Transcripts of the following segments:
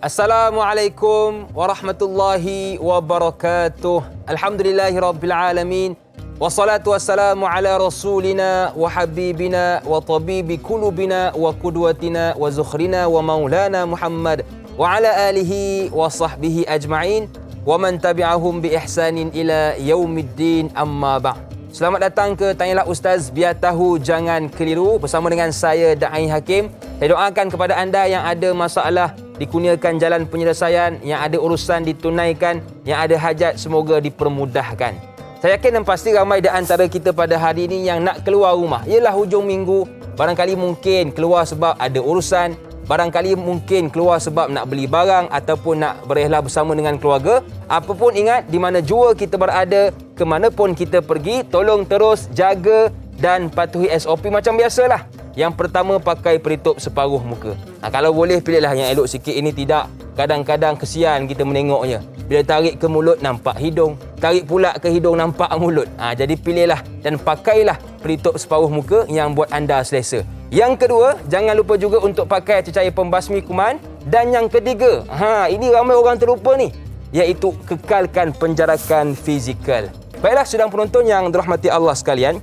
Assalamualaikum warahmatullahi wabarakatuh. Alhamdulillahirabbil alamin. Wassalatu wassalamu ala rasulina wa habibina wa tabibi kulubina wa qudwatina wa zukhrina wa maulana Muhammad wa ala alihi wa sahbihi ajma'in wa man tabi'ahum bi ihsanin ila yaumiddin, amma ba'd. Selamat datang ke Tanyalah Ustaz, biar tahu jangan keliru, bersama dengan saya Da'i Hakim. Saya doakan kepada anda yang ada masalah dikurniakan jalan penyelesaian, yang ada urusan ditunaikan, yang ada hajat semoga dipermudahkan. Saya yakin dan pasti ramai di antara kita pada hari ini yang nak keluar rumah. Ialah hujung minggu, barangkali mungkin keluar sebab ada urusan, barangkali mungkin keluar sebab nak beli barang ataupun nak berehat bersama dengan keluarga. Apapun, ingat, di mana jua kita berada, ke mana pun kita pergi, tolong terus jaga dan patuhi SOP macam biasalah. Yang pertama, pakai pelitup separuh muka. Kalau boleh pilihlah yang elok sikit. Ini tidak, kadang-kadang kesian kita menengoknya. Bila tarik ke mulut nampak hidung, tarik pula ke hidung nampak mulut. Jadi pilihlah dan pakailah pelitup separuh muka yang buat anda selesa. Yang kedua, jangan lupa juga untuk pakai cecair pembasmi kuman. Dan yang ketiga, ini ramai orang terlupa ni, iaitu kekalkan penjarakan fizikal. Baiklah sidang penonton yang dirahmati Allah sekalian,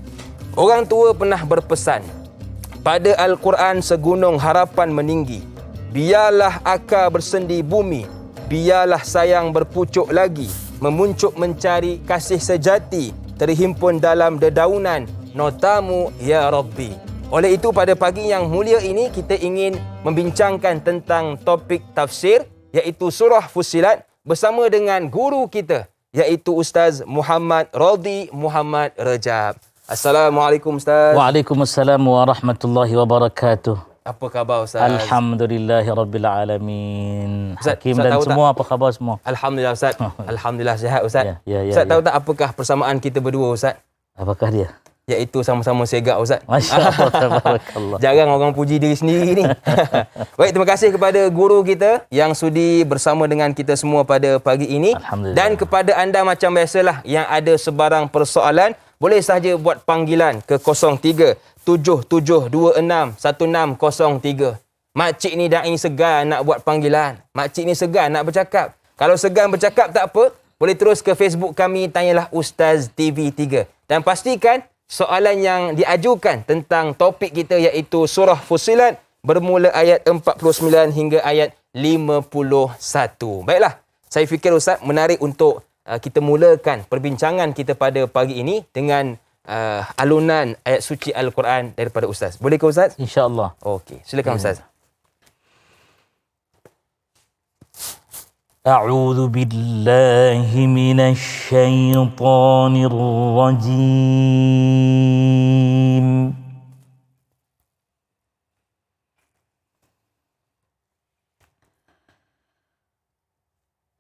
orang tua pernah berpesan, pada Al-Quran segunung harapan meninggi, biarlah akar bersendi bumi, biarlah sayang berpucuk lagi, memuncuk mencari kasih sejati, terhimpun dalam dedaunan notamu ya Rabbi. Oleh itu pada pagi yang mulia ini kita ingin membincangkan tentang topik tafsir, iaitu surah Fussilat, bersama dengan guru kita, iaitu Ustaz Muhammad Radhi Muhammad Rajab. Assalamualaikum Ustaz. Waalaikumsalam warahmatullahi wabarakatuh. Apa khabar Ustaz? Alhamdulillahirabbil alamin. Ustaz, Hakim Ustaz dan semua, tak? apa khabar semua? Alhamdulillah Ustaz. Alhamdulillah sihat Ustaz. Ustaz Ya. tahu tak apakah persamaan kita berdua Ustaz? Apakah dia? Iaitu sama-sama segak Ustaz. Masya-Allah, tabarakallah. Jarang orang puji diri sendiri ni. Baik, terima kasih kepada guru kita yang sudi bersama dengan kita semua pada pagi ini. Alhamdulillah. Dan kepada anda macam biasalah yang ada sebarang persoalan, boleh sahaja buat panggilan ke 0377261603. Makcik ni Da'i segan nak buat panggilan. Makcik ni segan nak bercakap. Kalau segan bercakap tak apa, boleh terus ke Facebook kami Tanyalah Ustaz TV3. Dan pastikan soalan yang diajukan tentang topik kita iaitu surah Fussilat bermula ayat 49 hingga ayat 51. Baiklah, saya fikir Ustaz menarik untuk kita mulakan perbincangan kita pada pagi ini dengan alunan ayat suci Al-Quran daripada Ustaz. Boleh ke Ustaz? InsyaAllah. Okey, silakan Ustaz. A'udzu billahi minasy syaithanir rajim.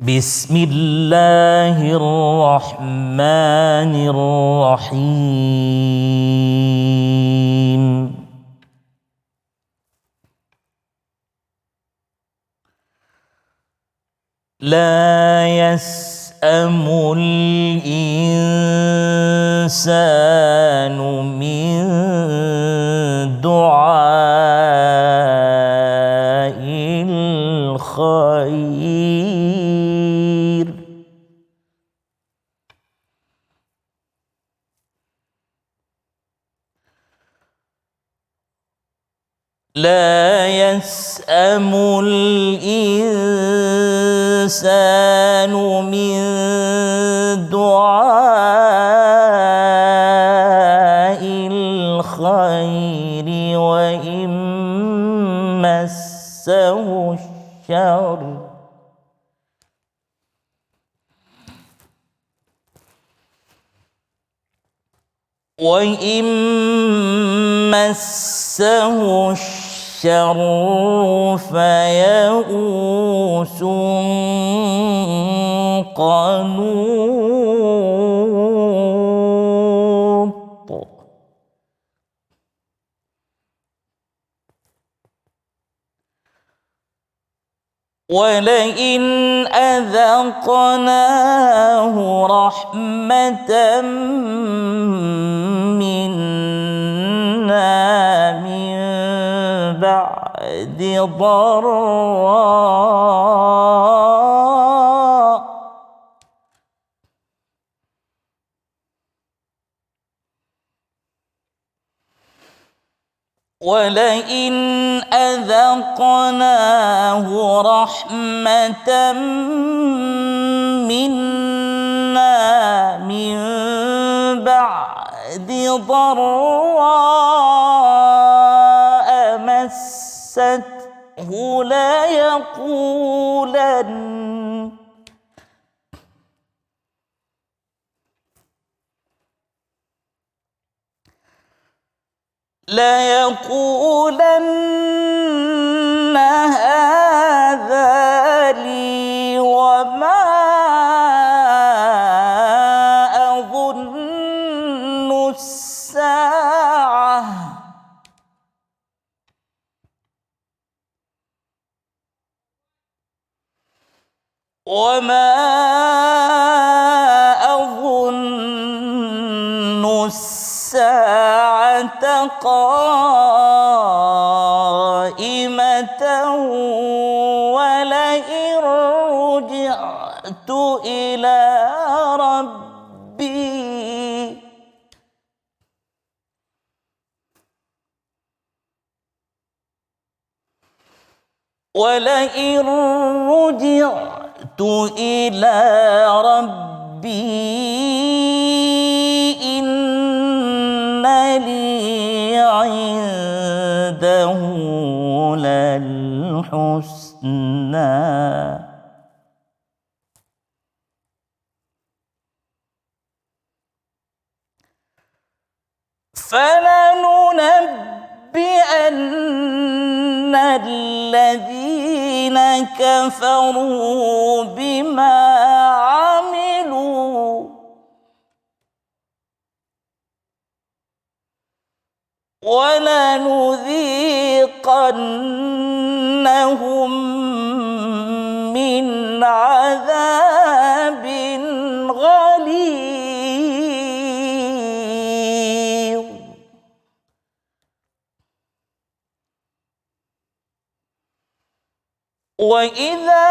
Bismillahirrahmanirrahim. La yas'amul insanu min du'ail khair. La yas'amul insanu min du'ail khairi wa immassahu syarr wa immassahu syarru fayausun qanut. وَلَئِنْ أَذَقْنَاهُ رَحْمَةً مِنَّا مِنْ بَعْدِ ضَرَّاءٍ مَسَّتْهُ يَقُولُ الْإِنسَانُ يَا لَيْتَنِي كُنْتُ تُرَابًا. وَلَقَدْ وَصَّيْنَا الْإِنسَانَ بِوَالِدَيْهِ حُسْنًا وَإِنْ جَاهَدَاكَ عَلَىٰ أَن تُشْرِكَ بِي مَا لَيْسَ لَكَ بِهِ عِلْمٌ فَلَا تُطِعْهُمَا وَصَاحِبْهُمَا فِي الدُّنْيَا مَعْرُوفًا وَلَا تَقْصُصِ الرُّؤْيَا حَتَّىٰ يَبْلُغَ أَشُدَّهُ وَإِمَّا يَنسِيَنَّكَ الشَّيْطَانُ فَلَا تَقْعُدْ مَعَهُمَا فَتَكُونَ مِنَ الظَّالِمِينَ. ولئن أذقناه رحمة منا من بعد ضراء مسته ليقولن هذا لي وما أظن الساعة قائمة ولئن رجعت إلى ربي إن لي عنده للحسنى فلننبئن الذين كفروا بما عملوا ولنذيقنهم من عذاب غليظ وإذا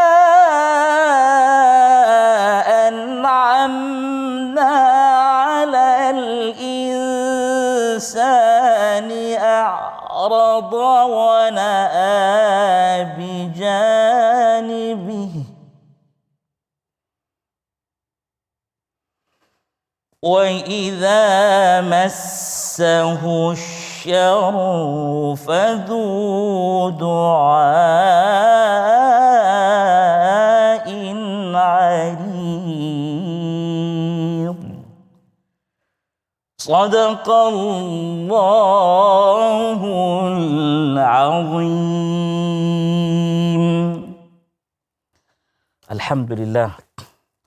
أنعمنا على الإنسان أعرض ونأى بجانبه وإذا مسه الشر فذو دعاء عريض صدق الله العظيم. Alhamdulillah.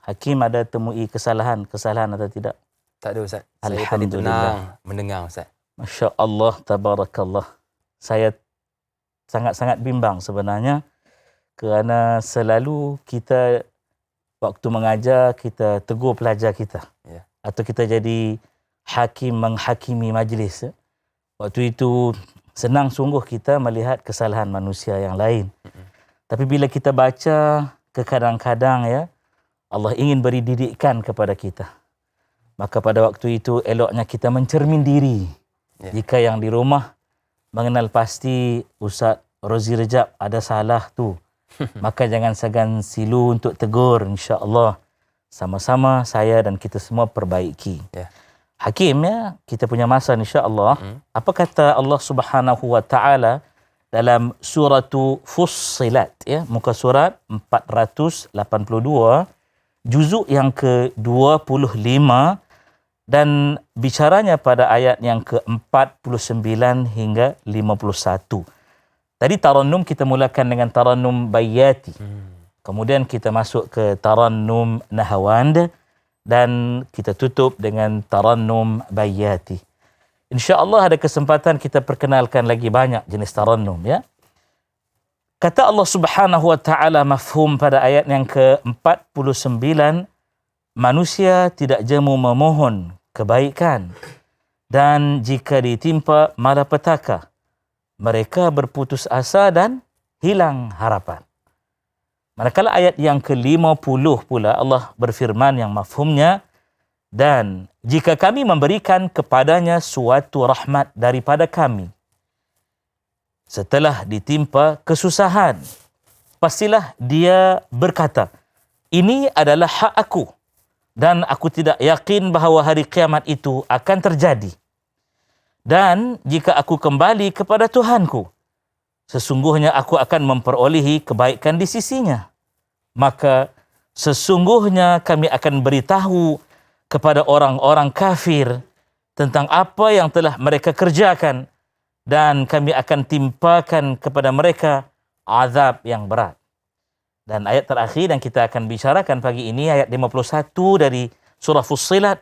Hakim ada temui kesalahan atau tidak? Tak ada Ustaz. Saya tadi tenang mendengar Ustaz. Masya Allah, tabarakallah. Saya sangat-sangat bimbang sebenarnya kerana selalu kita waktu mengajar kita tegur pelajar kita. Ya. Atau kita jadi hakim menghakimi majlis. Waktu itu senang sungguh kita melihat kesalahan manusia yang lain. Tapi bila kita baca kadang-kadang ya Allah ingin beri didikan kepada kita. Maka pada waktu itu eloknya kita mencermin diri. Yeah. Jika yang di rumah mengenal pasti Ustaz Rozi Rejab ada salah tu. Maka jangan segan silu untuk tegur, insya-Allah. Sama-sama saya dan kita semua perbaiki. Yeah. Hakim ya, kita punya masa insya-Allah. Apa kata Allah Subhanahu wa taala dalam surah Fussilat ya, muka surat 482, juzuk yang ke-25 dan bicaranya pada ayat yang ke-49 hingga 51. Tadi tarannum kita mulakan dengan tarannum bayyati. Kemudian kita masuk ke tarannum nahawand dan kita tutup dengan tarannum bayyati. Insya-Allah ada kesempatan kita perkenalkan lagi banyak jenis tarannum ya. Kata Allah Subhanahu wa taala mafhum pada ayat yang ke-49, manusia tidak jemu memohon kebaikan dan jika ditimpa malapetaka mereka berputus asa dan hilang harapan. Manakala ayat yang ke-50 pula Allah berfirman yang mafhumnya, dan jika kami memberikan kepadanya suatu rahmat daripada kami setelah ditimpa kesusahan, pastilah dia berkata, ini adalah hak aku dan aku tidak yakin bahawa hari kiamat itu akan terjadi. Dan jika aku kembali kepada Tuhanku, sesungguhnya aku akan memperolehi kebaikan di sisinya. Maka sesungguhnya kami akan beritahu kepada orang-orang kafir tentang apa yang telah mereka kerjakan, dan kami akan timpakan kepada mereka azab yang berat. Dan ayat terakhir yang kita akan bicarakan pagi ini, ayat 51 dari surah Fussilat,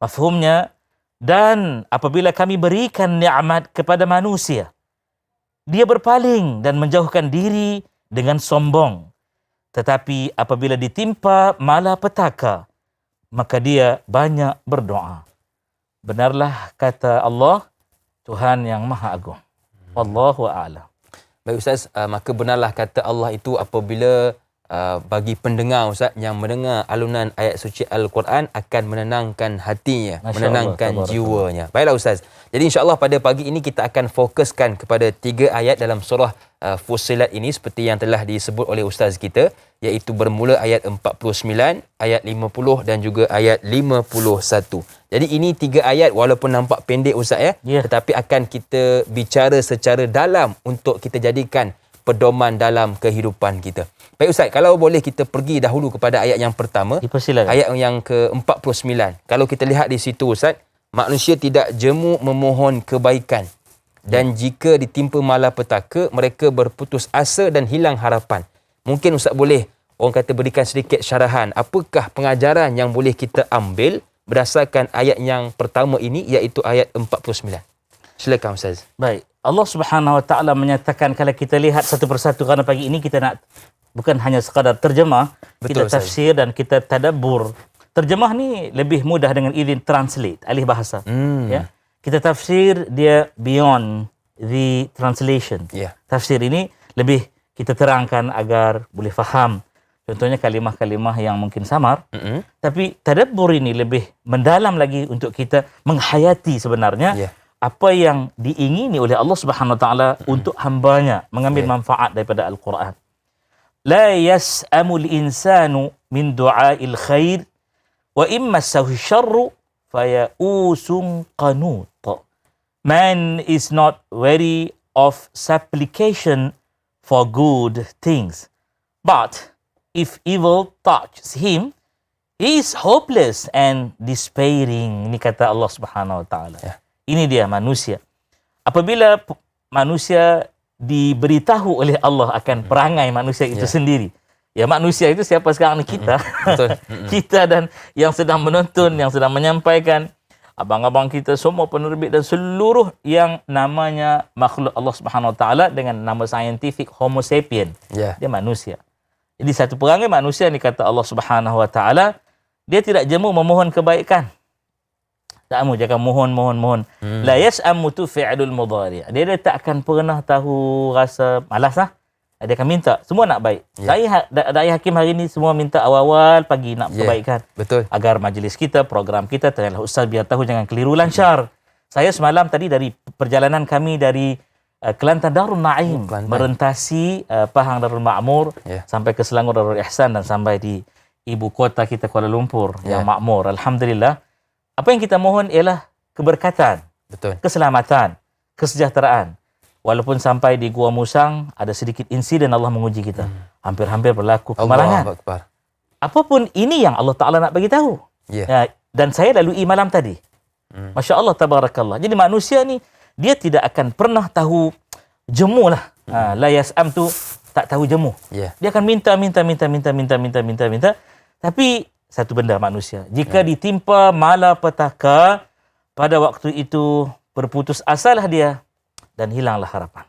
mafhumnya, dan apabila kami berikan nikmat kepada manusia, dia berpaling dan menjauhkan diri dengan sombong. Tetapi apabila ditimpa malapetaka, maka dia banyak berdoa. Benarlah kata Allah, Tuhan yang Maha Agung. Wallahu a'lam. Baik Ustaz, maka benarlah kata Allah itu apabila bagi pendengar Ustaz yang mendengar alunan ayat suci Al-Quran akan menenangkan hatinya, Masya menenangkan Allah, jiwanya. Baiklah Ustaz. Jadi insya-Allah pada pagi ini kita akan fokuskan kepada 3 ayat dalam surah Fussilat ini seperti yang telah disebut oleh Ustaz kita, iaitu bermula ayat 49, ayat 50 dan juga ayat 51. Jadi ini 3 ayat walaupun nampak pendek Ustaz ya, tetapi akan kita bicara secara dalam untuk kita jadikan pedoman dalam kehidupan kita. Baik Ustaz, kalau boleh kita pergi dahulu kepada ayat yang pertama, ayat yang ke-49. Kalau kita lihat di situ Ustaz, manusia tidak jemu memohon kebaikan, dan jika ditimpa malapetaka mereka berputus asa dan hilang harapan. Mungkin Ustaz boleh orang kata berikan sedikit syarahan, apakah pengajaran yang boleh kita ambil berdasarkan ayat yang pertama ini, iaitu ayat 49. Silakan Ustaz. Baik, Allah Subhanahu Wa Taala menyatakan, kalau kita lihat satu persatu, kerana pagi ini kita nak bukan hanya sekadar terjemah, kita tafsir dan kita tadabbur. Terjemah ni lebih mudah dengan izin translate, alih bahasa. Ya. Kita tafsir dia beyond the translation. Tafsir ini lebih kita terangkan agar boleh faham. Contohnya kalimah-kalimah yang mungkin samar. Tapi tadabbur ini lebih mendalam lagi untuk kita menghayati sebenarnya apa yang diingini oleh Allah Subhanahu Wa Taala untuk hambanya, mengambil manfaat daripada Al-Quran. La yas'amul insanu min du'ail khair wa imma massahu syarru faya'usum qanut. Man is not weary of supplication for good things, but if evil touches him, he is hopeless and despairing. Ini kata Allah Subhanahu Wa Taala. Ini dia manusia. Apabila manusia diberitahu oleh Allah akan perangai manusia itu sendiri. Ya, manusia itu siapa sekarang ni? Kita. Kita dan yang sedang menonton, yang sedang menyampaikan, abang-abang kita, semua penerbit dan seluruh yang namanya makhluk Allah Subhanahu Wa Taala dengan nama saintifik Homo sapien. Dia manusia. Jadi satu perangai manusia ni kata Allah Subhanahu Wa Taala, dia tidak jemu memohon kebaikan. Tak mau jangan mohon. La yas'amu tu fi'lul mudhari'. Dia tak akan pernah tahu rasa malas lah. Dia akan minta. Semua nak baik. Dai Hakim hari ni semua minta awal-awal pagi nak kebaikan. Betul. Agar majlis kita, program kita, tanyalah Ustaz biar tahu jangan keliru lancar. Saya semalam tadi dari perjalanan kami dari Kelantan Darul Naim, merentasi Pahang Darul Ma'mur sampai ke Selangor Darul Ihsan dan sampai di ibu kota kita Kuala Lumpur yang makmur. Alhamdulillah. Apa yang kita mohon ialah keberkatan, keselamatan, kesejahteraan. Walaupun sampai di Gua Musang ada sedikit insiden Allah menguji kita. Hampir-hampir berlaku kemalangan. Apapun ini yang Allah Ta'ala nak bagi tahu. Dan saya lalui malam tadi. Masya Allah, tabarakallah. Jadi manusia ni, dia tidak akan pernah tahu jemu lah. La yas'am tu tak tahu jemu. Dia akan minta. Tapi satu benda manusia, jika ditimpa malapetaka, pada waktu itu berputus asalah dia dan hilanglah harapan.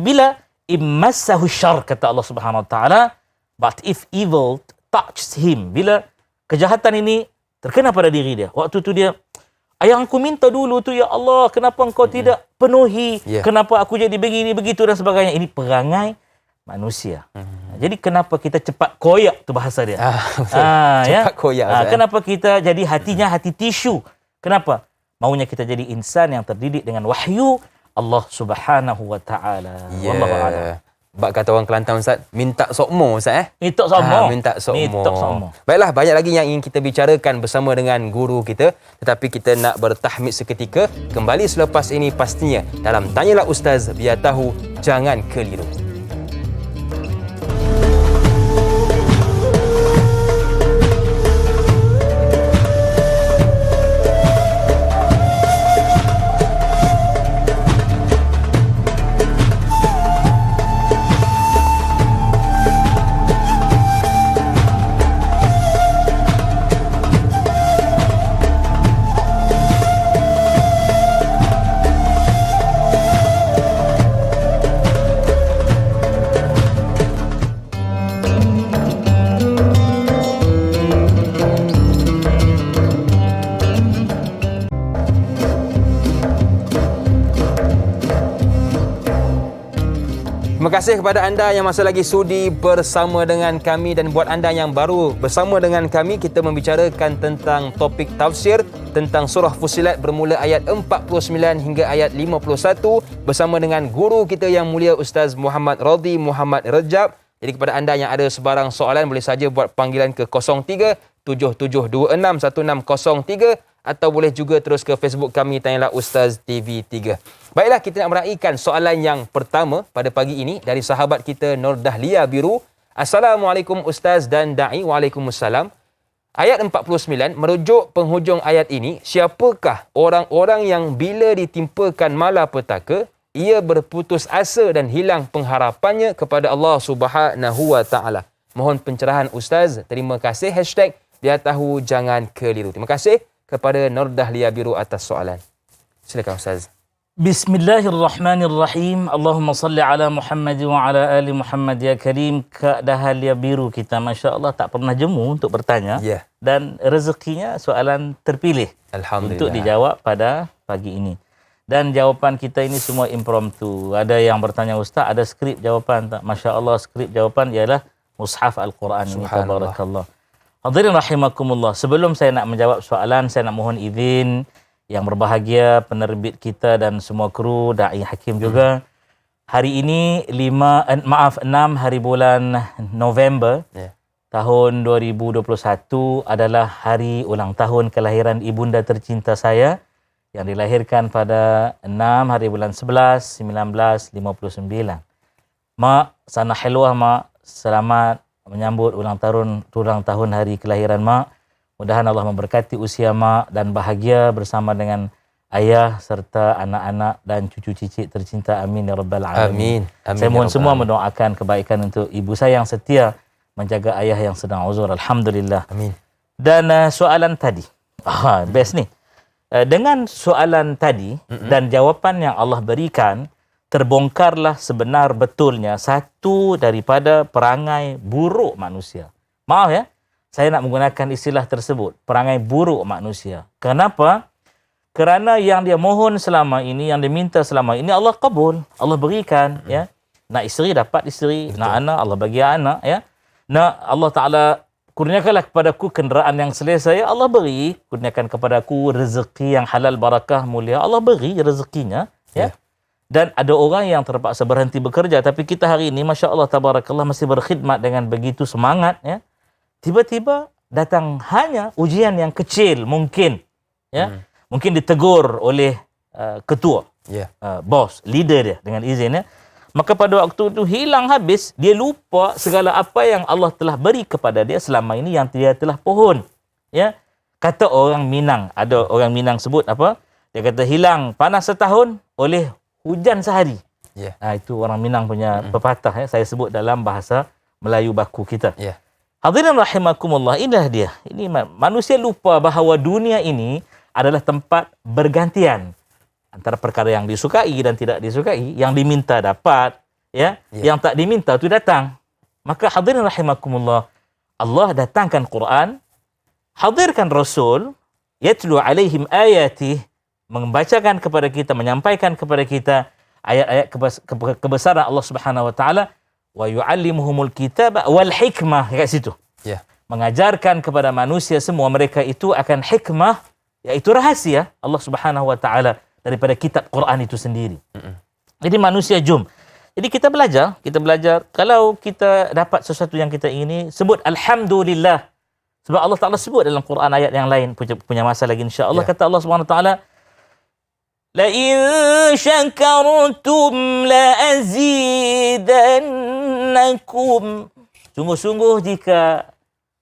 Bila immassahu syarr, kata Allah Subhanahu Wa Taala, but if evil touches him, bila kejahatan ini terkena pada diri dia, waktu itu dia, yang aku minta dulu tu, ya Allah, kenapa engkau tidak penuhi? Kenapa aku jadi begini, begitu dan sebagainya. Ini perangai manusia. Jadi kenapa kita cepat koyak tu bahasa dia. Cepat koyak. Kenapa kita jadi hatinya hati tisu? Kenapa? Maunya kita jadi insan yang terdidik dengan wahyu Allah Subhanahu wa taala. Wallahu a'lam. Bak kata orang Kelantan Ustaz, minta sokmo Ustaz Minta sokmo. minta sokmo. Minta sokmo. Baiklah, banyak lagi yang ingin kita bicarakan bersama dengan guru kita, tetapi kita nak bertahmid seketika. Kembali selepas ini pastinya dalam Tanyalah Ustaz, biar tahu jangan keliru. Terima kasih kepada anda yang masih lagi sudi bersama dengan kami, dan buat anda yang baru bersama dengan kami, kita membicarakan tentang topik tafsir tentang surah Fussilat bermula ayat 49 hingga ayat 51 bersama dengan guru kita yang mulia Ustaz Muhammad Radhi Muhammad Rejab. Jadi kepada anda yang ada sebarang soalan, boleh saja buat panggilan ke 03-7726-1603 atau boleh juga terus ke Facebook kami Tanyalah Ustaz TV3. Baiklah, kita nak meraihkan soalan yang pertama pada pagi ini dari sahabat kita Nur Dahlia Biru. Assalamualaikum Ustaz dan Da'i. Waalaikumsalam. Ayat 49 merujuk penghujung ayat ini, siapakah orang-orang yang bila ditimpakan malapetaka ia berputus asa dan hilang pengharapannya kepada Allah Subhanahu wa taala. Mohon pencerahan Ustaz. Terima kasih. #biar tahu jangan keliru. Terima kasih kepada Nur Dahlia Biru atas soalan. Silakan Ustaz. Bismillahirrahmanirrahim. Allahumma salli ala Muhammad wa ala ali Muhammad ya Karim. Kak Dahlia Biru kita, Masya Allah, tak pernah jemu untuk bertanya. Ya. Dan rezekinya soalan terpilih Alhamdulillah untuk dijawab pada pagi ini. Dan jawapan kita ini semua impromptu. Ada yang bertanya, Ustaz, ada skrip jawapan tak? Masya Allah, skrip jawapan ialah Mushaf Al-Quran ini. Tabarakallah. Hadirin rahimakumullah. Sebelum saya nak menjawab soalan, saya nak mohon izin yang berbahagia penerbit kita dan semua kru Da'i Hakim juga. Hari ini 6 hari bulan November tahun 2021 adalah hari ulang tahun kelahiran ibunda tercinta saya yang dilahirkan pada 6 hari bulan 11 1959. Mak, sana helwah mak, selamat menyambut ulang tahun hari kelahiran mak. Mudahan Allah memberkati usia mak dan bahagia bersama dengan ayah serta anak-anak dan cucu cicit tercinta. Amin ya rabbal alamin. Amin. Saya mohon semua mendoakan kebaikan untuk ibu saya yang setia menjaga ayah yang sedang uzur. Alhamdulillah. Amin. Dan soalan tadi, best ni. Dengan soalan tadi dan jawapan yang Allah berikan, terbongkarlah sebenar betulnya satu daripada perangai buruk manusia. Maaf ya, saya nak menggunakan istilah tersebut, perangai buruk manusia. Kenapa? Kerana yang dia mohon selama ini, yang dia minta selama ini, Allah kabul, Allah berikan. Ya, nak isteri dapat isteri, betul. Nak anak Allah bagi anak. Ya, nak Allah Taala kurniakanlah kepadaku kenderaan yang selesa, ya Allah beri. Kurniakan kepadaku rezeki yang halal barakah mulia, Allah beri rezekinya. Ya. Dan ada orang yang terpaksa berhenti bekerja, tapi kita hari ini Masya Allah tabarakallah masih berkhidmat dengan begitu semangat. Ya. Tiba-tiba datang hanya ujian yang kecil mungkin, ya, mungkin ditegur oleh ketua, bos, leader dia dengan izinnya. Maka pada waktu itu hilang habis, dia lupa segala apa yang Allah telah beri kepada dia selama ini yang dia telah pohon. Ya, kata orang Minang, ada orang Minang sebut apa? Dia kata hilang panas setahun oleh hujan sehari. Itu orang Minang punya pepatah. Ya, saya sebut dalam bahasa Melayu baku kita. Hadirin rahimakumullah, inilah dia. Ini manusia lupa bahawa dunia ini adalah tempat bergantian antara perkara yang disukai dan tidak disukai, yang diminta dapat, ya, yang tak diminta itu datang. Maka hadirin rahimakumullah, Allah datangkan Quran, hadirkan Rasul, yatlu alaihim ayatih, membacakan kepada kita, menyampaikan kepada kita ayat-ayat kebesaran Allah Subhanahu wa taala. Wa yu'allimuhumul kitaba wal hikmah, kat situ. Mengajarkan kepada manusia semua mereka itu akan hikmah, iaitu rahasia Allah Subhanahu wa taala daripada kitab Quran itu sendiri. Jadi manusia jom. Jadi kita belajar, kalau kita dapat sesuatu yang kita ingini, sebut alhamdulillah. Sebab Allah Taala sebut dalam Quran ayat yang lain, punya masa lagi insya-Allah, kata Allah Subhanahu Wa Taala, la in syakartum la azidannakum. Sungguh-sungguh jika,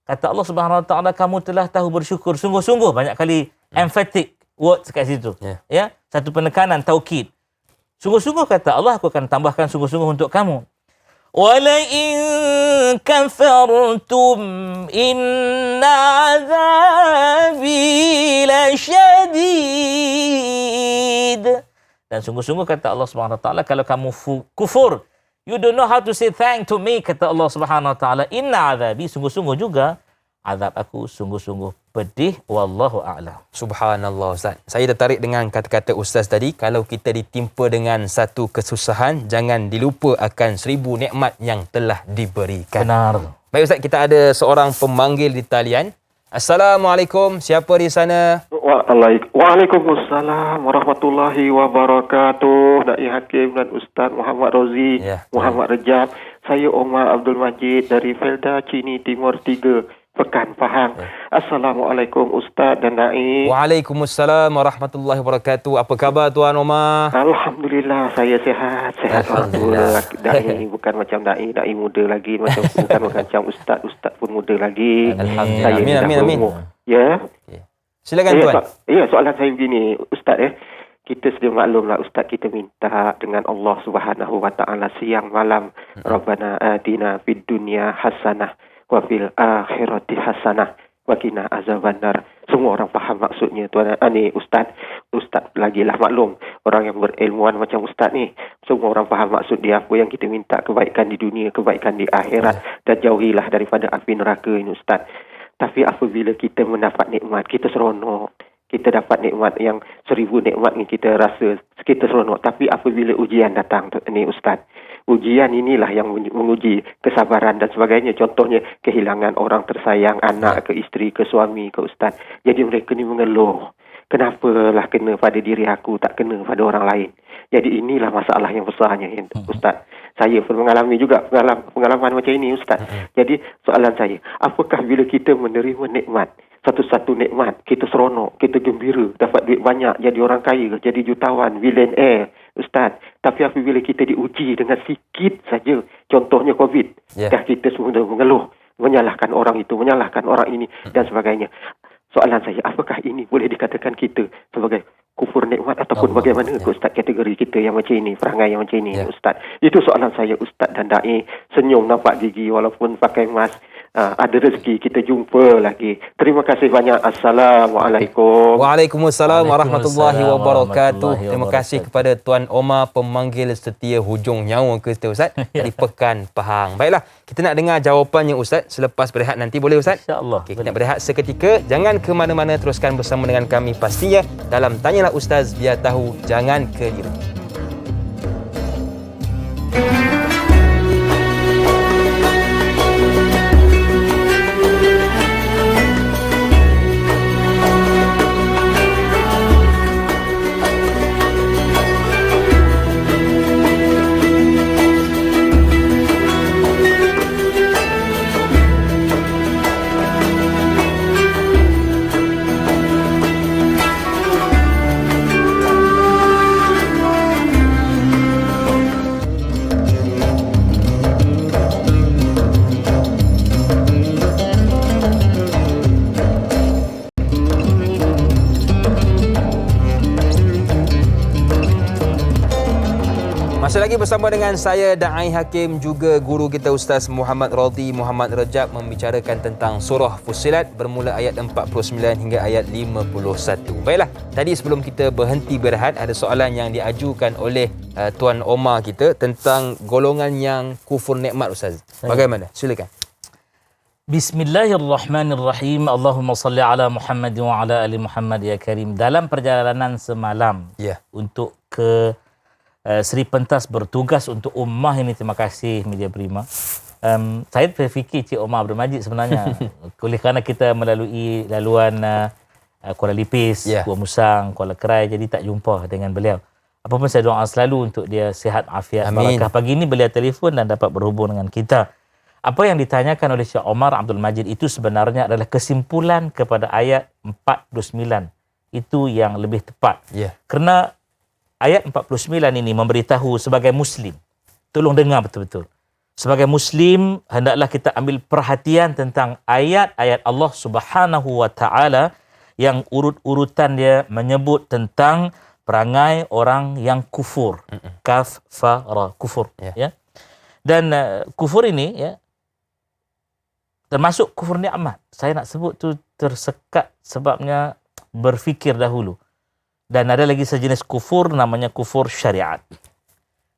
kata Allah Subhanahu Wa Taala, kamu telah tahu bersyukur, sungguh-sungguh, banyak kali emphatic words kat situ. Ya, satu penekanan, taukid. Sungguh-sungguh kata Allah, aku akan tambahkan sungguh-sungguh untuk kamu. Wala in kafartum inna azabi lasyadid. Dan sungguh-sungguh kata Allah Subhanahu Wa Taala, kalau kamu kufur, you don't know how to say thank to me, kata Allah Subhanahu Wa Taala, inna azabi, sungguh-sungguh juga azab aku sungguh-sungguh pedih, wallahu a'lam. Subhanallah Ustaz. Saya tertarik dengan kata-kata Ustaz tadi, kalau kita ditimpa dengan satu kesusahan, jangan dilupa akan 1000 nikmat yang telah diberikan. Benar. Baik Ustaz, kita ada seorang pemanggil di talian. Assalamualaikum, siapa di sana? Waalaikumsalam warahmatullahi wabarakatuh. Dai Hakim dan Ustaz Muhammad Rozi, Muhammad Rejab. Saya Omar Abdul Majid dari Felda Cini Timur 3, Pekan Pahang. Assalamualaikum Ustaz dan Dai. Waalaikumsalam warahmatullahi wabarakatuh. Apa khabar Tuan Omar? Alhamdulillah, saya sihat. Alhamdulillah. Dai bukan macam dai muda lagi, bukan macam ustaz pun muda lagi. Alhamdulillah. Amin. Ya. Silakan Tuan. Soalan saya begini, Ustaz kita sedia maklumlah Ustaz, kita minta dengan Allah Subhanahu Wa Taala siang malam, Rabbana atina fid dunya hasanah wa fil akhirati hasanah wa qina azabannar. Semua orang faham maksudnya Tuan ni Ustaz lagilah maklum orang yang berilmuan macam Ustaz ni. Semua orang faham maksud dia, apa yang kita minta, kebaikan di dunia, kebaikan di akhirat, dan jauhilah daripada api neraka ini Ustaz. Tapi apabila kita mendapat nikmat, kita seronok. Kita dapat nikmat yang 1000 nikmat ni, kita rasa kita seronok. Tapi apabila ujian datang ni Ustaz, ujian inilah yang menguji kesabaran dan sebagainya. Contohnya kehilangan orang tersayang, anak ke isteri ke suami ke Ustaz. Jadi mereka ni mengeluh, kenapalah kena pada diri aku, tak kena pada orang lain. Jadi inilah masalah yang besarnya Ustaz. Saya pun mengalami juga pengalaman macam ini Ustaz. Jadi soalan saya, apakah bila kita menerima nikmat, satu-satu nikmat, kita seronok, kita gembira, dapat duit banyak, jadi orang kaya, jadi jutawan, billionaire Ustaz. Tapi apabila kita diuji dengan sikit saja, contohnya COVID, dah kita semua mengeluh, menyalahkan orang itu, menyalahkan orang ini dan sebagainya. Soalan saya, apakah ini boleh dikatakan kita sebagai kufur nikmat ataupun bagaimana Ustaz kategori kita yang macam ini, perangai yang macam ini Ustaz? Itu soalan saya Ustaz dan Dai. Senyum nampak gigi walaupun pakai mask. Ada rezeki kita jumpa lagi. Terima kasih banyak. Assalamualaikum. Waalaikumsalam warahmatullahi wabarakatuh. Terima kasih kepada Tuan Omar, pemanggil setia hujung nyawa kita Ustaz dari Pekan Pahang. Baiklah, kita nak dengar jawapannya Ustaz selepas berehat nanti, boleh Ustaz? InsyaAllah. Kita nak berehat seketika. Jangan ke mana-mana, teruskan bersama dengan kami pastinya dalam Tanyalah Ustaz, biar tahu, jangan keliru. Masih lagi bersama dengan saya Dai Hakim, juga guru kita Ustaz Muhammad Rozi, Muhammad Rejab, membicarakan tentang surah Fussilat bermula ayat 49 hingga ayat 51. Baiklah, tadi sebelum kita berhenti berehat, ada soalan yang diajukan oleh Tuan Omar kita tentang golongan yang kufur nikmat Ustaz. Bagaimana? Silakan. Bismillahirrahmanirrahim. Allahumma salli ala Muhammad wa ala ali Muhammad ya Karim. Dalam perjalanan semalam untuk ke Seri Pentas bertugas untuk ummah ini, terima kasih Media Prima. Saya terfikir Cik Omar Abdul Majid sebenarnya oleh kerana kita melalui laluan Kuala Lipis, Buah Musang, Kuala Kerai, jadi tak jumpa dengan beliau. Apa pun saya doa selalu untuk dia sihat, afiat, barakah. Pagi ini beliau telefon dan dapat berhubung dengan kita. Apa yang ditanyakan oleh Syekh Omar Abdul Majid itu sebenarnya adalah kesimpulan kepada ayat 49. Itu yang lebih tepat. Kerana ayat 49 ini memberitahu sebagai Muslim. Tolong dengar betul-betul. Sebagai Muslim, hendaklah kita ambil perhatian tentang ayat-ayat Allah Subhanahu wa Ta'ala yang urut-urutan dia menyebut tentang perangai orang yang kufur. Kafara, kufur. Ya. Dan kufur ini ya termasuk kufur nikmat. Saya nak sebut tu tersekat sebabnya berfikir dahulu. Dan ada lagi sejenis kufur namanya kufur syariat.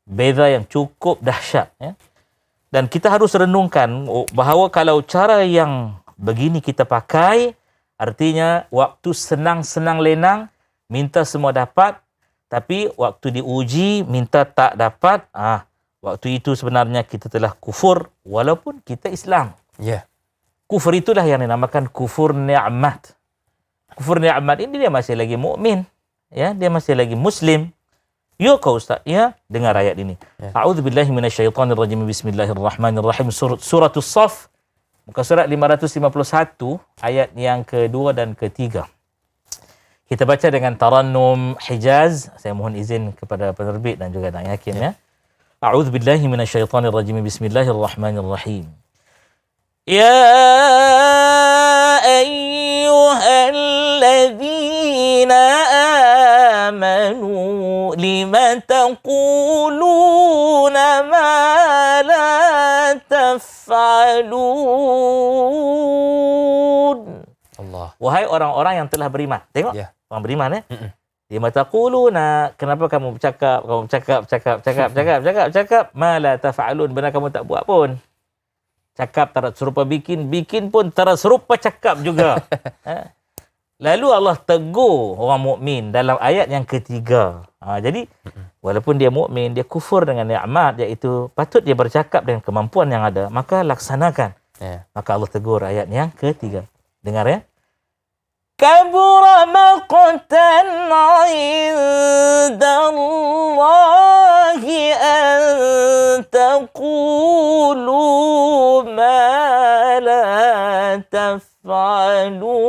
Beza yang cukup dahsyat. Ya. Dan kita harus renungkan bahawa kalau cara yang begini kita pakai, artinya waktu senang-senang lenang, minta semua dapat, tapi waktu diuji, minta tak dapat, waktu itu sebenarnya kita telah kufur, walaupun kita Islam. Kufur itulah yang dinamakan kufur ni'mat. Kufur ni'mat ini dia masih lagi mukmin, ya, dia masih lagi Muslim. Ya kau Ustaz, ya, dengar ayat ini. A'udzubillahi minasyaitonirrajim. Bismillahirrahmanirrahim. Suratul Saff, muka surat 551, ayat yang kedua dan ketiga. Kita baca dengan tarannum Hijaz. Saya mohon izin kepada penerbit dan juga Da'i Hakim, ya. A'udzubillahi minasyaitonirrajim. Bismillahirrahmanirrahim. Ya ayyuhalladzina amanu lima taquluna ma la taf'alun. Allah. Wahai orang-orang yang telah beriman. Tengok, orang beriman, ya. Lima taquluna, kenapa kamu bercakap ma la taf'alun, benar kamu tak buat pun. Cakap tarat serupa bikin pun tarat serupa cakap juga. Lalu Allah tegur orang mukmin dalam ayat yang ketiga. Jadi walaupun dia mukmin, dia kufur dengan nikmat, iaitu patut dia bercakap dengan kemampuan yang ada, maka laksanakan. Maka Allah tegur ayat yang ketiga. Dengar, ya. Kabura maqtan 'indallahi an taqulu ma la taf'alun.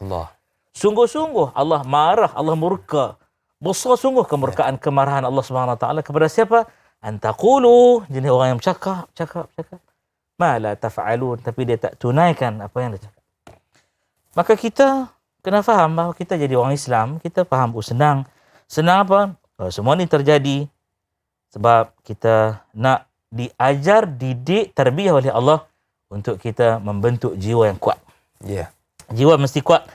Allah. Sungguh-sungguh Allah marah, Allah murka. Besar sungguh kemurkaan, kemarahan Allah Subhanahu wa taala kepada siapa? An taqulu, jenis orang yang cakap. Ma la taf'alun, tapi dia tak tunaikan apa yang dia cakap. Maka kita kena faham bahawa kita jadi orang Islam, kita faham senang. Senang apa? Semua ni terjadi sebab kita nak diajar, didik, tarbiyah oleh Allah untuk kita membentuk jiwa yang kuat. Jiwa mesti kuat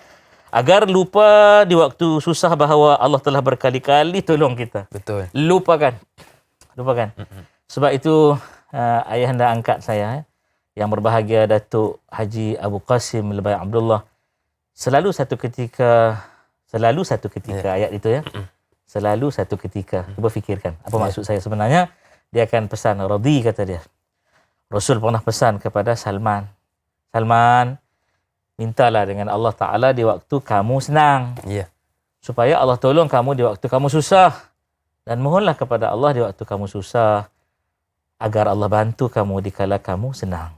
agar lupa di waktu susah bahawa Allah telah berkali-kali tolong kita. Betul. Lupakan. Sebab itu ayahanda angkat saya, yang berbahagia Datuk Haji Abu Qasim Lebai Abdullah, selalu satu ketika ayat itu, ya. Selalu satu ketika. Cuba fikirkan apa maksud saya sebenarnya. Dia akan pesan, radhi, kata dia. Rasul pernah pesan kepada Salman, mintalah dengan Allah Ta'ala di waktu kamu senang, supaya Allah tolong kamu di waktu kamu susah, dan mohonlah kepada Allah di waktu kamu susah agar Allah bantu kamu dikala kamu senang.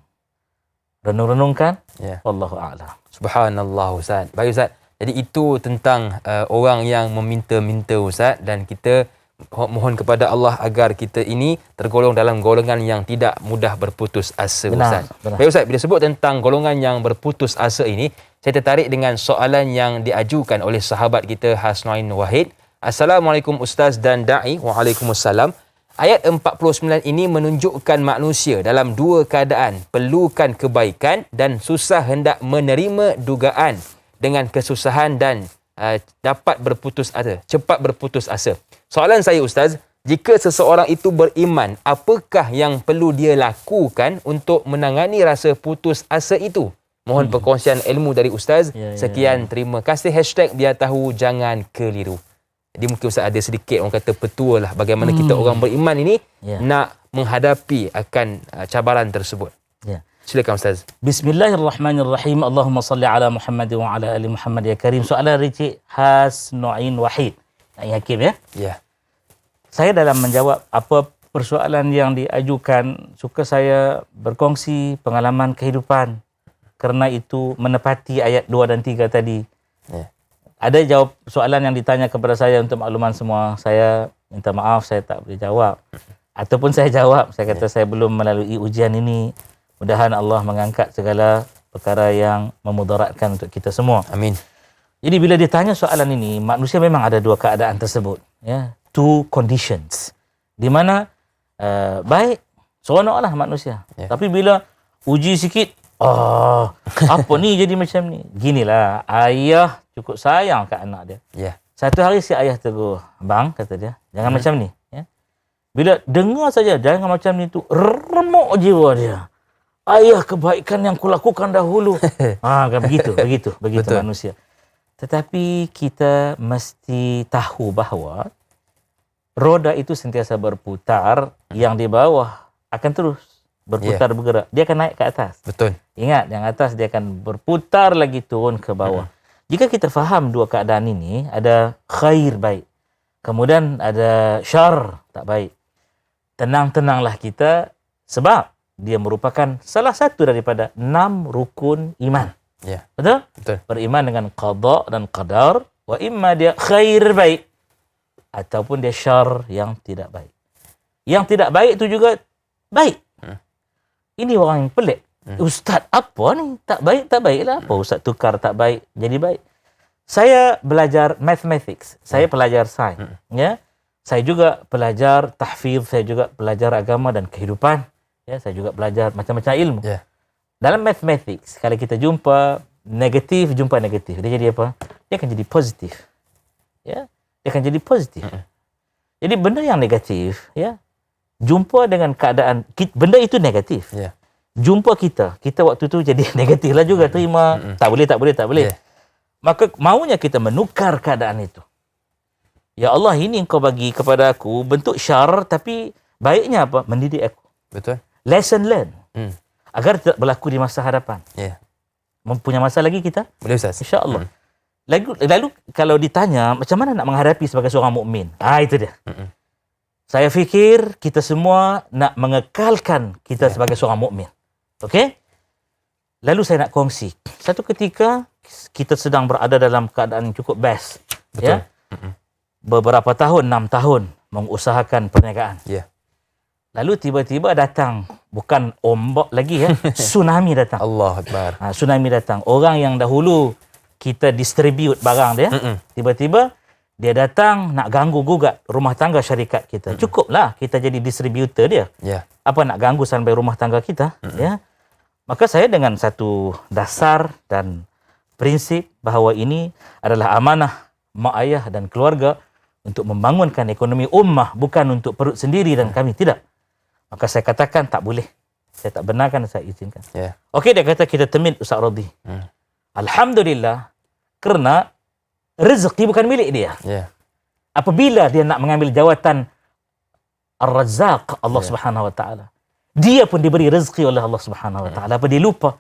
Renung-renungkan. Wallahu a'lam. Subhanallah, Ustaz. Baik, Ustaz. Jadi itu tentang orang yang meminta-minta, Ustaz, dan kita mohon kepada Allah agar kita ini tergolong dalam golongan yang tidak mudah berputus asa, Ustaz. Baik, Ustaz, bila sebut tentang golongan yang berputus asa ini, saya tertarik dengan soalan yang diajukan oleh sahabat kita Hasnain Wahid. Assalamualaikum Ustaz dan Da'i. Waalaikumsalam. Ayat 49 ini menunjukkan manusia dalam dua keadaan, perlukan kebaikan dan susah hendak menerima dugaan dengan kesusahan dan cepat berputus asa. Soalan saya, Ustaz, jika seseorang itu beriman, apakah yang perlu dia lakukan untuk menangani rasa putus asa itu? Mohon perkongsian ilmu dari Ustaz. Sekian, terima kasih. #Biar tahu jangan keliru. Jadi mungkin Ustaz ada sedikit orang kata petua lah bagaimana kita orang beriman ini nak menghadapi akan cabaran tersebut. Silakan Ustaz. Bismillahirrahmanirrahim. Allahumma salli ala Muhammad wa ala ali Muhammad ya karim. Soalan Ricik Has Nu'in Wahid. Yang Hakim ya. Ya. Saya dalam menjawab apa persoalan yang diajukan, suka saya berkongsi pengalaman kehidupan. Kerana itu menepati ayat 2 dan 3 tadi. Ya. Ada jawab soalan yang ditanya kepada saya untuk makluman semua. Saya minta maaf, saya tak boleh jawab. Ataupun saya jawab, saya kata saya belum melalui ujian ini. Mudahan Allah mengangkat segala perkara yang memudaratkan untuk kita semua. Amin. Jadi bila ditanya soalan ini, manusia memang ada dua keadaan tersebut. Ya, two conditions. Di mana baik, seronoklah manusia. Ya. Tapi bila uji sikit, apa ni jadi macam ni? Ginilah, ayah cukup sayang kat anak dia. Ya. Satu hari si ayah tegur, "Bang," kata dia, "jangan macam ni." Ya. Bila dengar saja, "jangan macam ni" tu remuk jiwa dia. Ayah, kebaikan yang kulakukan dahulu. Kan begitu Betul. manusia. Tetapi kita mesti tahu bahawa roda itu sentiasa berputar, yang di bawah akan terus berputar bergerak. Dia akan naik ke atas. Betul. Ingat, yang atas dia akan berputar lagi turun ke bawah. Jika kita faham dua keadaan ini, ada khair baik, kemudian ada syar tak baik. Tenang-tenanglah kita, sebab dia merupakan salah satu daripada 6 rukun iman. Ya. Betul? Betul. Beriman dengan qada dan qadar, wa imma dia khair baik ataupun dia syar yang tidak baik. Yang tidak baik itu juga baik. Ini orang yang pelik. Ustaz, apa ni? Tak baiklah. Apa Ustaz tukar tak baik jadi baik? Saya belajar mathematics, saya pelajar sains, ya. Saya juga pelajar tahfiz, saya juga belajar agama dan kehidupan. Ya, saya juga belajar macam-macam ilmu. Ya. Dalam mathematics, kalau kita jumpa negatif, jumpa negatif, dia jadi apa? Dia akan jadi positif. Ya, dia akan jadi positif. Jadi benda yang negatif, ya, jumpa dengan keadaan benda itu negatif. Ya. Jumpa kita waktu tu jadi negatif lah juga, terima. Tak boleh. Ya. Maka maunya kita menukar keadaan itu. Ya Allah, ini engkau bagi kepada aku bentuk syar, tapi baiknya apa? Mendidik aku. Betul. Lesson learned. Agar tidak berlaku di masa hadapan. Ya. Mempunyai masa lagi kita? Boleh Ustaz. InsyaAllah. Lalu kalau ditanya macam mana nak menghadapi sebagai seorang mukmin? Itu dia. Saya fikir kita semua nak mengekalkan kita sebagai seorang mukmin. Okey? Lalu saya nak kongsi. Satu ketika kita sedang berada dalam keadaan cukup best. Betul. Ya? Beberapa tahun, 6 tahun mengusahakan perniagaan. Ya. Lalu tiba-tiba datang, bukan ombak lagi ya, tsunami datang. Allah Akbar. Tsunami datang. Orang yang dahulu kita distribute barang dia, tiba-tiba dia datang nak ganggu gugat rumah tangga syarikat kita. Cukuplah kita jadi distributor dia. Ya. Apa nak ganggu sampai rumah tangga kita? Ya. Maka saya dengan satu dasar dan prinsip bahawa ini adalah amanah mak ayah dan keluarga untuk membangunkan ekonomi ummah, bukan untuk perut sendiri dan kami, tidak. Maka saya katakan tak boleh. Saya tak benarkan, saya izinkan. Ya. Okey, dia kata kita temit Ustaz Radhi. Alhamdulillah, kerana rezeki bukan milik dia. Ya. Apabila dia nak mengambil jawatan Ar-Razzaq Allah Subhanahu Wa Taala, dia pun diberi rezeki oleh Allah Subhanahu Wa Taala. Apa dia lupa?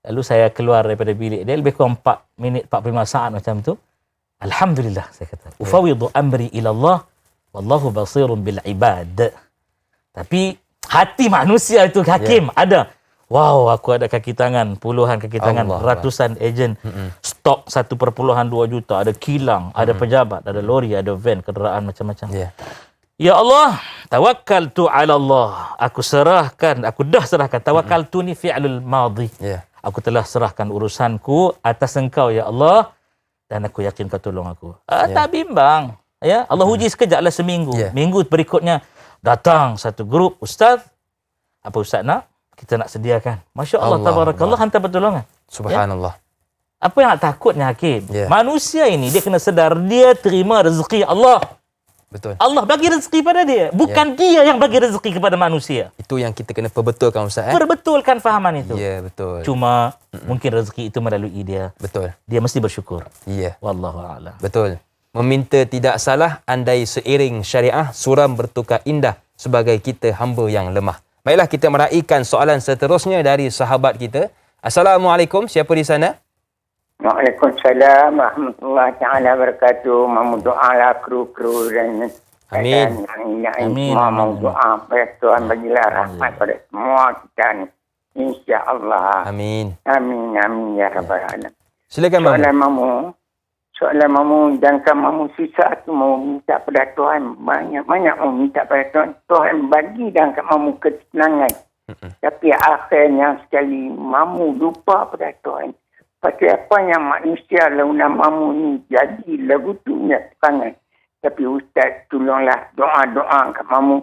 Lalu saya keluar daripada bilik dia lebih kurang 4 minit 45 saat macam tu. Alhamdulillah, saya kata. Ufawidu amri ila Allah wallahu basirun bil ibad. Tapi hati manusia itu hakim. Ada. Wow, aku ada kaki tangan, puluhan kaki tangan, ratusan ejen. Stok 1.2 juta, ada kilang, ada pejabat, ada lori, ada van, kenderaan macam-macam. Ya Allah, tawakkaltu ala Allah. Aku dah serahkan. Tawakkaltu ni fi'lul madhi. Aku telah serahkan urusanku atas engkau ya Allah, dan aku yakin kau tolong aku. Tak bimbang. Ya, Allah uji sekejaplah seminggu. Minggu berikutnya datang satu grup, Ustaz, apa Ustaz nak? Kita nak sediakan. Masya Allah, tabarakallah, hantar pertolongan. Subhanallah. Apa yang nak takutnya, Hakim? Manusia ini, dia kena sedar, dia terima rezeki Allah. Betul. Allah bagi rezeki pada dia. Bukan dia yang bagi rezeki kepada manusia. Itu yang kita kena perbetulkan Ustaz. Perbetulkan fahaman itu. Ya, betul. Cuma mungkin rezeki itu melalui dia. Betul. Dia mesti bersyukur. Ya. Wallahu a'lam. Betul. Meminta tidak salah andai seiring syariah, suram bertukar indah sebagai kita hamba yang lemah. Baiklah, kita meraihkan soalan seterusnya dari sahabat kita. Assalamualaikum, siapa di sana? Waalaikumsalam warahmatullahi taala wabarakatuh. Mau doalah kru-kru dan Amin. Amin. Semua mau doa pada Tuhan bagilah rahmat pada semua kita ni. Insya-Allah. Amin. Amin amin ya rabbal alamin. Silakan Mamu. Soalan mamu jangan mamu susah tu mau minta pada Tuhan, banyak mau minta pada Tuhan. Tuhan bagi dan mamu ketenangan. Tapi akhirnya sekali mamu lupa pada Tuhan. Pasal apa yang manusia launa mamu ni jadi lagu tu punya tekangan. Tapi Ustaz tolonglah doa-doa kat mamu.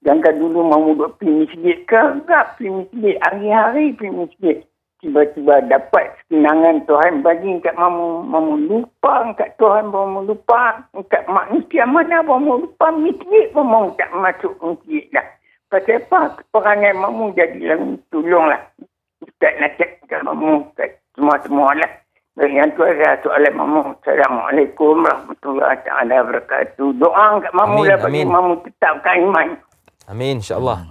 Jangan dulu mamu duk pergi masjid ke, enggak pergi masjid, hari-hari pergi masjid. Tiba-tiba dapat kesenangan Tuhan bagi kat mamu. Mamu lupa kat Tuhan, mamu lupa kat manusia mana, mamu lupa masjid pun mamu tak masuk masjid dah. Pasal apa? Perangai mamu jadi lagu. Tolonglah Ustaz nasihat kat mamu, kat semua-semua lah. Yang tu adalah soalan mamu. Assalamualaikum warahmatullahi taala wabarakatuh. Doa kat mamu lah bagi mamu tetapkan iman. Amin, insya-Allah.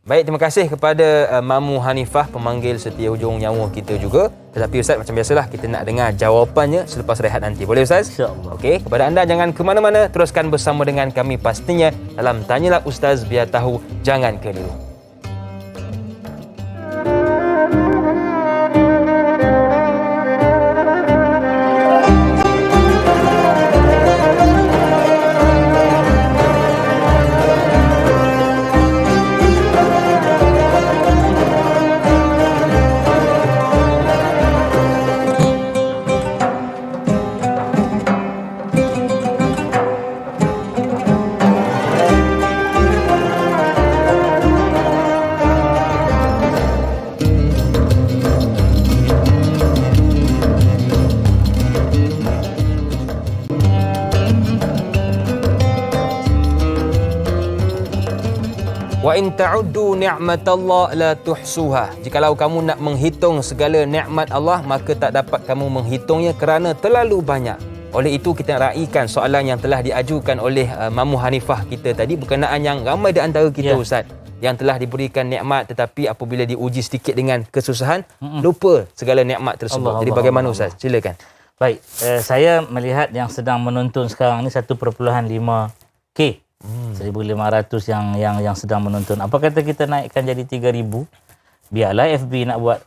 Baik, terima kasih kepada Mamu Hanifah, pemanggil setia hujung nyawa kita juga. Tetapi Ustaz, macam biasalah, kita nak dengar jawapannya selepas rehat nanti. Boleh Ustaz? InsyaAllah. Okey, kepada anda jangan ke mana-mana, teruskan bersama dengan kami pastinya dalam Tanyalah Ustaz, biar tahu, jangan keliru. Wa in ta'uddu ni'matallah la tuhsuha. Jikalau kamu nak menghitung segala nikmat Allah, maka tak dapat kamu menghitungnya kerana terlalu banyak. Oleh itu kita raikan soalan yang telah diajukan oleh Mamu Hanifah kita tadi berkenaan yang ramai di antara kita Ustaz yang telah diberikan nikmat tetapi apabila diuji sedikit dengan kesusahan lupa segala nikmat tersebut. Jadi bagaimana Ustaz? Silakan. Baik, saya melihat yang sedang menonton sekarang ni 1.5K. 1,500 yang sedang menonton. Apa kata kita naikkan jadi 3,000? Biarlah FB nak buat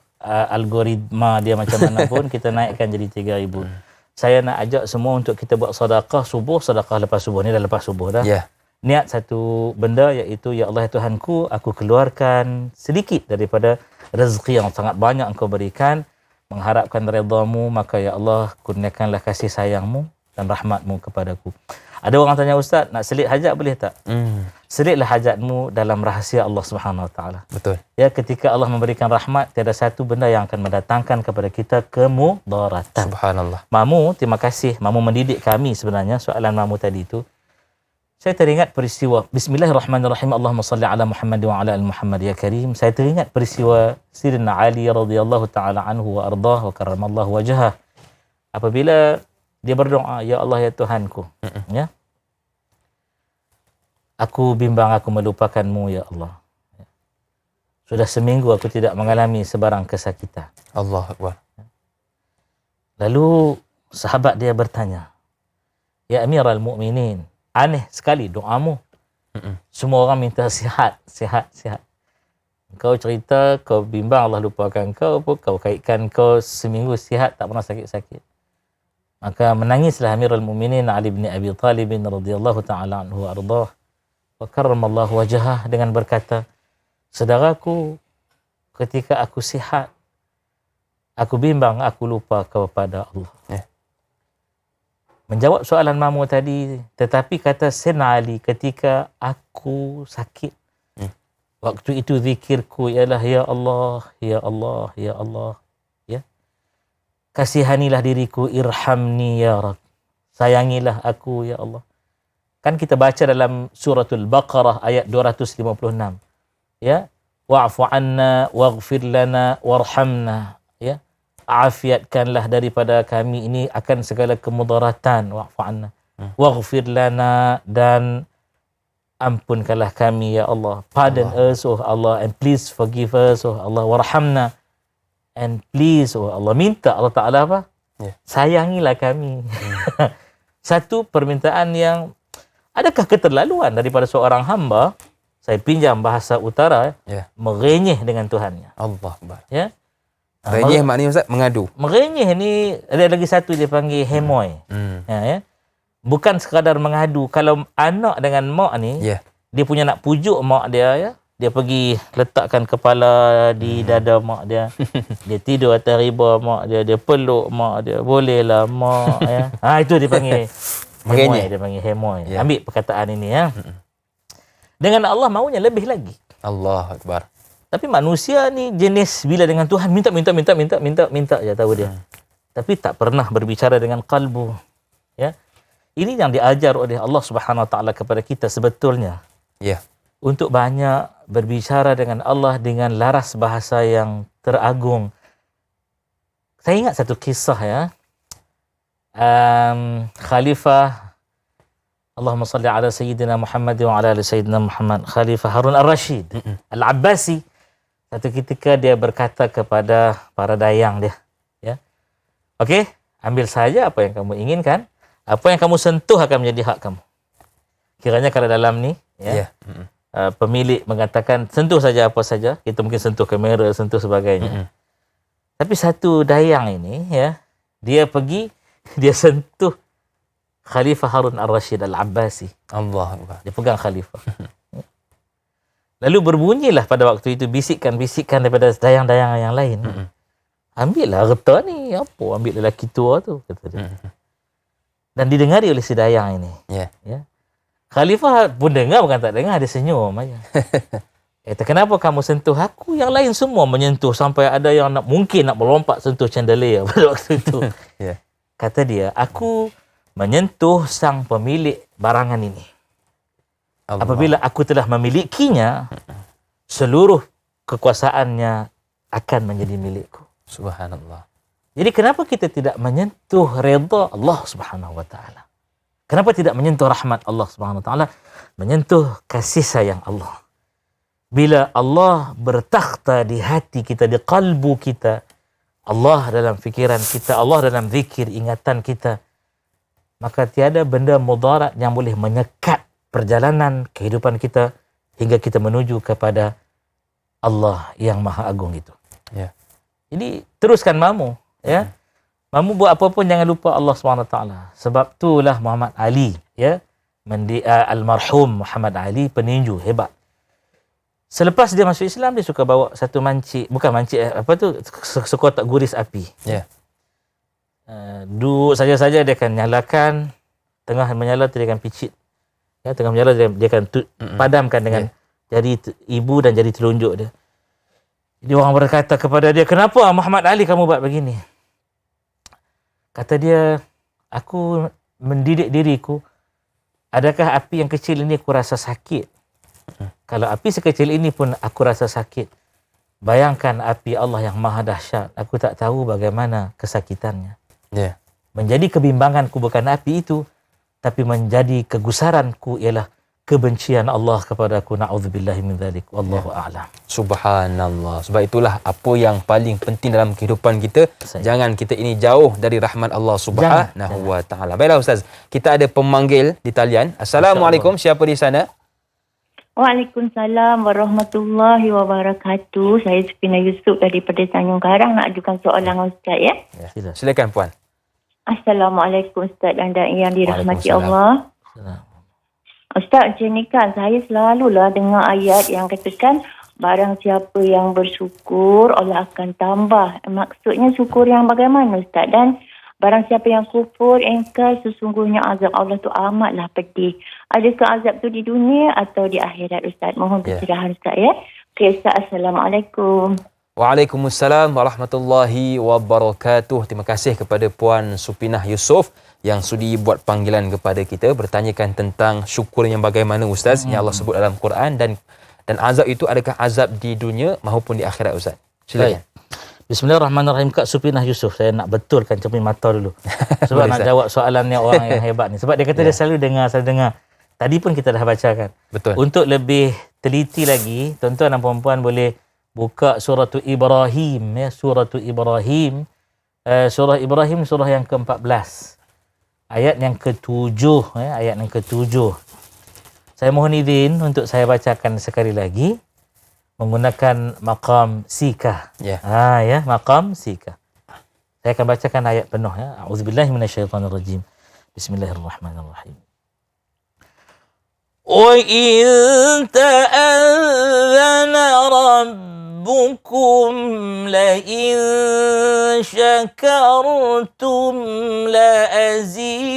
algoritma dia macam mana pun, kita naikkan jadi 3,000. Saya nak ajak semua untuk kita buat sedekah subuh, sedekah lepas subuh. Ni dah lepas subuh dah. Yeah. Niat satu benda iaitu, ya Allah Tuhanku, aku keluarkan sedikit daripada rezeki yang sangat banyak Engkau berikan, mengharapkan redha-Mu, maka ya Allah kurniakanlah kasih sayang-Mu dan rahmat-Mu kepadaku. Ada orang tanya, Ustaz, nak selit hajat boleh tak? Selitlah hajatmu dalam rahsia Allah Subhanahu Wa Taala. Betul. Ya, ketika Allah memberikan rahmat, tiada satu benda yang akan mendatangkan kepada kita kemudaratan. Subhanallah. Mamu, terima kasih. Mamu mendidik kami sebenarnya. Soalan Mamu tadi itu, saya teringat peristiwa Bismillahirrahmanirrahim. Allahumma salli ala Muhammad wa ala al-Muhammad ya Karim. Saya teringat peristiwa Sayyidina Ali radhiyallahu taala anhu wa ardah wa karramallahu wajhah. Apabila dia berdoa, ya Allah ya Tuhanku, ya, aku bimbang aku melupakanmu ya Allah. Sudah seminggu aku tidak mengalami sebarang kesakitan. Allahu Akbar. Lalu sahabat dia bertanya, ya Amirul Mukminin, aneh sekali doamu. Semua orang minta sihat. Kau cerita kau bimbang Allah lupakan kau, kau kaitkan kau seminggu sihat tak pernah sakit-sakit. Maka menangislah Amirul Mukminin Ali bin Abi Talib radhiyallahu taala anhu wa ardah wa karramallahu wajhah dengan berkata, saudaraku, ketika aku sihat, aku bimbang aku lupa kepada Allah. Menjawab soalan Mamu tadi, tetapi kata Sayyidina Ali, ketika aku sakit, waktu itu zikirku ialah ya Allah, ya Allah, ya Allah. Kasihanilah diriku, irhamni ya Rabb. Sayangilah aku ya Allah. Kan kita baca dalam suratul Baqarah ayat 256. Ya, wa'fu anna waghfir lana warhamna. Ya, afiatkanlah daripada kami ini akan segala kemudaratan. Wa'fu anna waghfir lana, dan ampunkanlah kami ya Allah, pardon us oh Allah, and please forgive us oh Allah, warhamna, and please oh Allah. Minta Allah Ta'ala apa? Sayangilah kami. Satu permintaan yang, adakah keterlaluan daripada seorang hamba, saya pinjam bahasa utara, merenyeh dengan Tuhannya. Allah Akbar. Ya. Renyeh maknanya Ustaz, mengadu. Merenyeh ni, ada lagi satu dia panggil hemoy. Ya. Bukan sekadar mengadu. Kalau anak dengan mak ni, dia punya nak pujuk mak dia, ya, dia pergi letakkan kepala di dada mak dia. Dia tidur atas riba mak dia, dia peluk mak dia. Bolehlah mak, ya. Itu dia panggil hemoy, dia panggil hemoy. Ambil perkataan ini, ya. Dengan Allah maunya lebih lagi. Allah Akbar. Tapi manusia ni jenis bila dengan Tuhan minta je, tahu dia. Tapi tak pernah berbicara dengan kalbu. Ya. Ini yang diajar oleh Allah Subhanahu Wa Taala kepada kita sebetulnya. Untuk banyak berbicara dengan Allah dengan laras bahasa yang teragung. Saya ingat satu kisah, ya. Khalifah, Allahumma salli ala Sayyidina Muhammad wa ala ali Sayyidina Muhammad, Khalifah Harun al-Rashid al-Abbasi. Satu ketika dia berkata kepada para dayang dia, ya, okey, ambil saja apa yang kamu inginkan, apa yang kamu sentuh akan menjadi hak kamu. Kiranya kalau dalam ni, ya, pemilik mengatakan sentuh saja apa saja, kita mungkin sentuh kamera, sentuh sebagainya. Tapi satu dayang ini, ya, dia pergi, dia sentuh Khalifah Harun al-Rashid al-Abbasi. Allah Akbar. Dia pegang khalifah. Lalu berbunyilah pada waktu itu bisikan-bisikan daripada dayang-dayang yang lain. Ambillah harta ni, apa? Ambil lelaki tua tu, kata dia. Dan didengari oleh si dayang ini. Ya. Khalifah pun dengar, bukan tak dengar, dia senyum aja. Kata, kenapa kamu sentuh aku? Yang lain semua menyentuh, sampai ada yang mungkin nak melompat sentuh chandelier pada waktu itu. Kata dia, aku menyentuh sang pemilik barangan ini. Allah. Apabila aku telah memilikinya, seluruh kekuasaannya akan menjadi milikku. Subhanallah. Jadi kenapa kita tidak menyentuh redha Allah Subhanahu Wa Taala? Kenapa tidak menyentuh rahmat Allah Subhanahu Wa Taala? Menyentuh kasih sayang Allah. Bila Allah bertakhta di hati kita, di kalbu kita, Allah dalam fikiran kita, Allah dalam zikir, ingatan kita, maka tiada benda mudarat yang boleh menyekat perjalanan kehidupan kita hingga kita menuju kepada Allah yang Maha Agung itu. Jadi teruskan mamu, ya. Mamu buat apa pun jangan lupa Allah SWT. Sebab itulah Muhammad Ali, ya, almarhum Muhammad Ali, peninju hebat. Selepas dia masuk Islam, dia suka bawa satu mancik, bukan mancik, apa tu, sekotak guris api. Duduk saja-saja dia akan nyalakan, tengah menyala dia akan picit. Ya, tengah menyala dia akan padamkan dengan jari ibu dan jari telunjuk dia. Jadi orang berkata kepada dia, kenapa Muhammad Ali kamu buat begini? Kata dia, aku mendidik diriku, adakah api yang kecil ini aku rasa sakit? Kalau api sekecil ini pun aku rasa sakit, bayangkan api Allah yang maha dahsyat, aku tak tahu bagaimana kesakitannya. Menjadi kebimbanganku bukan api itu, tapi menjadi kegusaranku ialah kebencian Allah kepada aku. Na'udzubillahi min dzalik. Wallahu a'lam. Subhanallah. Sebab itulah apa yang paling penting dalam kehidupan kita. Jangan kita ini jauh dari rahmat Allah Subhanahu Wa Taala. Baiklah Ustaz, kita ada pemanggil di talian. Assalamualaikum, siapa di sana? Waalaikumsalam warahmatullahi wabarakatuh. Saya Supina Yusuf daripada Tanjung Karang nak ajukan soalan Ustaz, ya. Silakan puan. Assalamualaikum Ustaz anda yang dirahmati Allah. Ustaz, macam ni kan, saya selalulah dengar ayat yang katakan barang siapa yang bersyukur Allah akan tambah. Maksudnya syukur yang bagaimana Ustaz? Dan barang siapa yang kufur, engkar, sesungguhnya azab Allah tu amatlah pedih. Adakah azab tu di dunia atau di akhirat Ustaz? Mohon pencerahan Ustaz, ya. Okay, Ustaz, Assalamualaikum. Waalaikumsalam warahmatullahi wabarakatuh. Terima kasih kepada Puan Supinah Yusof yang sudi buat panggilan kepada kita, bertanyakan tentang syukur yang bagaimana Ustaz, yang Allah sebut dalam Quran, dan azab itu adakah azab di dunia maupun di akhirat Ustaz? Silakan. Bismillahirrahmanirrahim. Kak Supinah Yusof, saya nak betulkan cermin mata dulu. Sebab nak jawab soalannya orang yang hebat ni. Sebab dia kata dia selalu dengar Tadi pun kita dah bacakan. Betul. Untuk lebih teliti lagi, tuan-tuan dan puan-puan boleh buka surah Ibrahim. Ya, surah Ibrahim. Surah Ibrahim surah yang ke-14. Ayat yang ke-7. Ya, ayat yang ke-7. Saya mohon izin untuk saya bacakan sekali lagi menggunakan maqam sikah. Ya. Ya, maqam sikah. Saya akan bacakan ayat penuh ya. A'udzubillahi minasyaitonirrajim. Bismillahirrahmanirrahim. Wa in ta'adzana rabbukum la in syakartum la azidannakum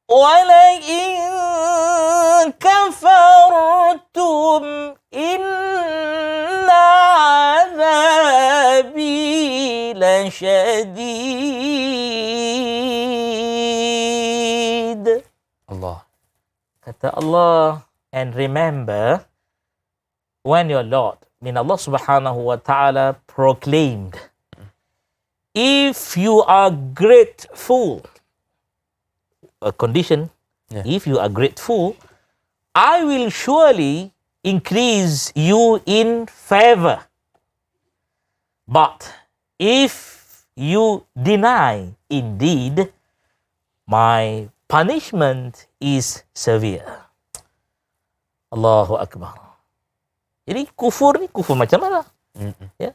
wa la in kafartum inna 'adzabi lasyadid. Allah. Kata Allah, and remember when your Lord, Allah subhanahu wa ta'ala proclaimed, if you are grateful, a condition, if you are grateful, I will surely increase you in favor. But if you deny, indeed, my punishment is severe. Allahu Akbar. Jadi kufur ni kufur macam mana? Ya.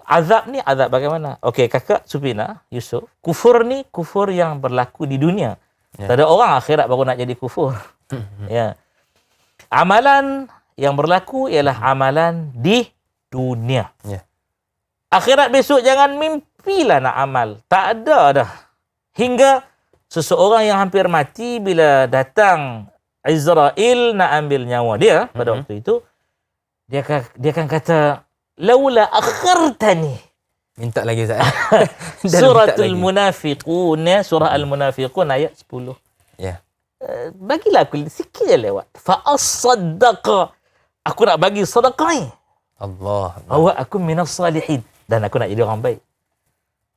Azab ni azab bagaimana? Okey, kakak Supina, Yusuf, kufur ni kufur yang berlaku di dunia. Tak ada orang akhirat baru nak jadi kufur. Ya. Amalan yang berlaku ialah amalan di dunia. Akhirat besok jangan mimpilah nak amal. Tak ada dah. Hingga seseorang yang hampir mati bila datang Israel nak ambil nyawa dia pada waktu itu, dia akan kata, laula akhartani. Minta lagi Ustaz. Suratul Munafiqun, surah Al-Munafiqun ayat 10. Ya. Bagilah aku sikit je lewat. Fa as-saddaqa. Aku nak bagi sedekah ni. Allah. Wa aku minas salihin, dan aku nak jadi orang baik.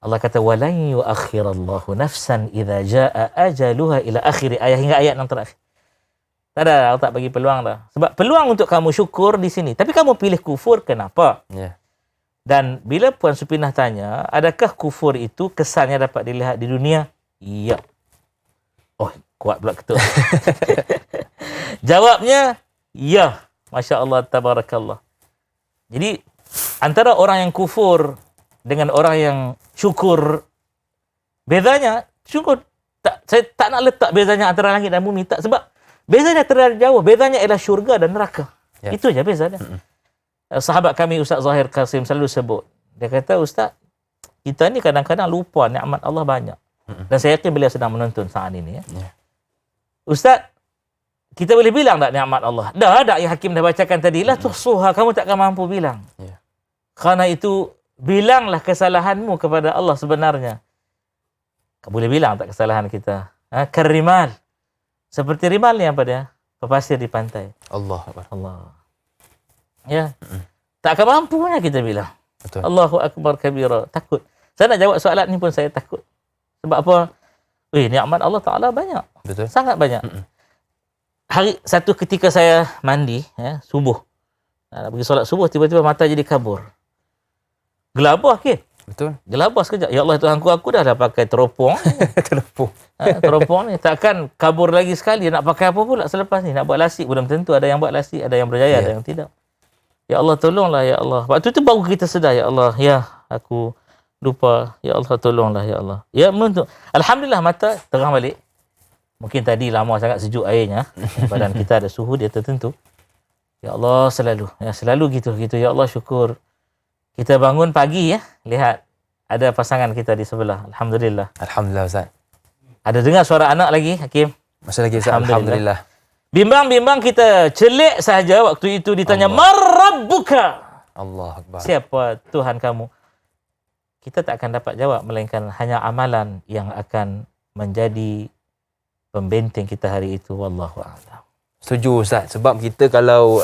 Allah kata walan yuakhirallahu nafsan idza jaa ajaluha ila akhir ayat, hingga ayat yang terakhir. Tak ada, Allah tak bagi peluang dah. Sebab peluang untuk kamu syukur di sini. Tapi kamu pilih kufur, kenapa? Dan bila Puan Supinah tanya, adakah kufur itu kesannya dapat dilihat di dunia? Ya. Oh, kuat pula ketua. Jawabnya, ya. Masya Allah, tabarakallah. Jadi, antara orang yang kufur dengan orang yang syukur, bezanya, syukur, saya tak nak letak bezanya antara langit dan bumi. Tak, sebab bezanya terlalu jauh. Bezanya ialah syurga dan neraka. Itu je bezanya. Sahabat kami Ustaz Zahir Qasim selalu sebut. Dia kata, Ustaz, kita ni kadang-kadang lupa nikmat Allah banyak. Dan saya yakin beliau sedang menonton saat ini. Ustaz, kita boleh bilang tak nikmat Allah? Dah ada yang Hakim dah bacakan tadi. La tuhsuha, kamu takkan mampu bilang. Kerana itu, bilanglah kesalahanmu kepada Allah sebenarnya. Kamu boleh bilang tak kesalahan kita? Karimal. Seperti rimal ni apa dia? Pepasir di pantai. Allah. Ya. Tak akan mampunya kita bilang. Betul. Allahu Akbar kabira. Takut. Saya nak jawab soalan ni pun saya takut. Sebab apa? Nikmat Allah Ta'ala banyak. Betul. Sangat banyak. Satu ketika saya mandi, subuh. Nak pergi solat subuh, tiba-tiba mata jadi kabur. Gelabah ke? Betul. Gelabah sekejap. Ya Allah Tuhanku, aku dah pakai teropong. Teropong ni. Takkan kabur lagi sekali. Nak pakai apa pula selepas ni? Nak buat lasik. Belum tentu. Ada yang buat lasik, ada yang berjaya, ada yang tidak. Ya Allah, tolonglah ya Allah. Waktu tu baru kita sedar, ya Allah. Ya, aku lupa. Ya Allah, tolonglah ya Allah. Ya, menuntuk. Alhamdulillah, mata terang balik. Mungkin tadi lama sangat sejuk airnya. Badan kita ada suhu, dia tertentu. Ya Allah, selalu. Ya, selalu gitu. Ya Allah, syukur. Kita bangun pagi ya. Lihat. Ada pasangan kita di sebelah. Alhamdulillah. Alhamdulillah Ustaz. Ada dengar suara anak lagi, Hakim? Masih lagi Ustaz. Alhamdulillah. Bimbang-bimbang kita celik sahaja waktu itu ditanya, Marrabbuka? Allah Akbar. Siapa Tuhan kamu? Kita tak akan dapat jawab, melainkan hanya amalan yang akan menjadi pembenteng kita hari itu. Wallahu a'lam. Setuju Ustaz. Sebab kita kalau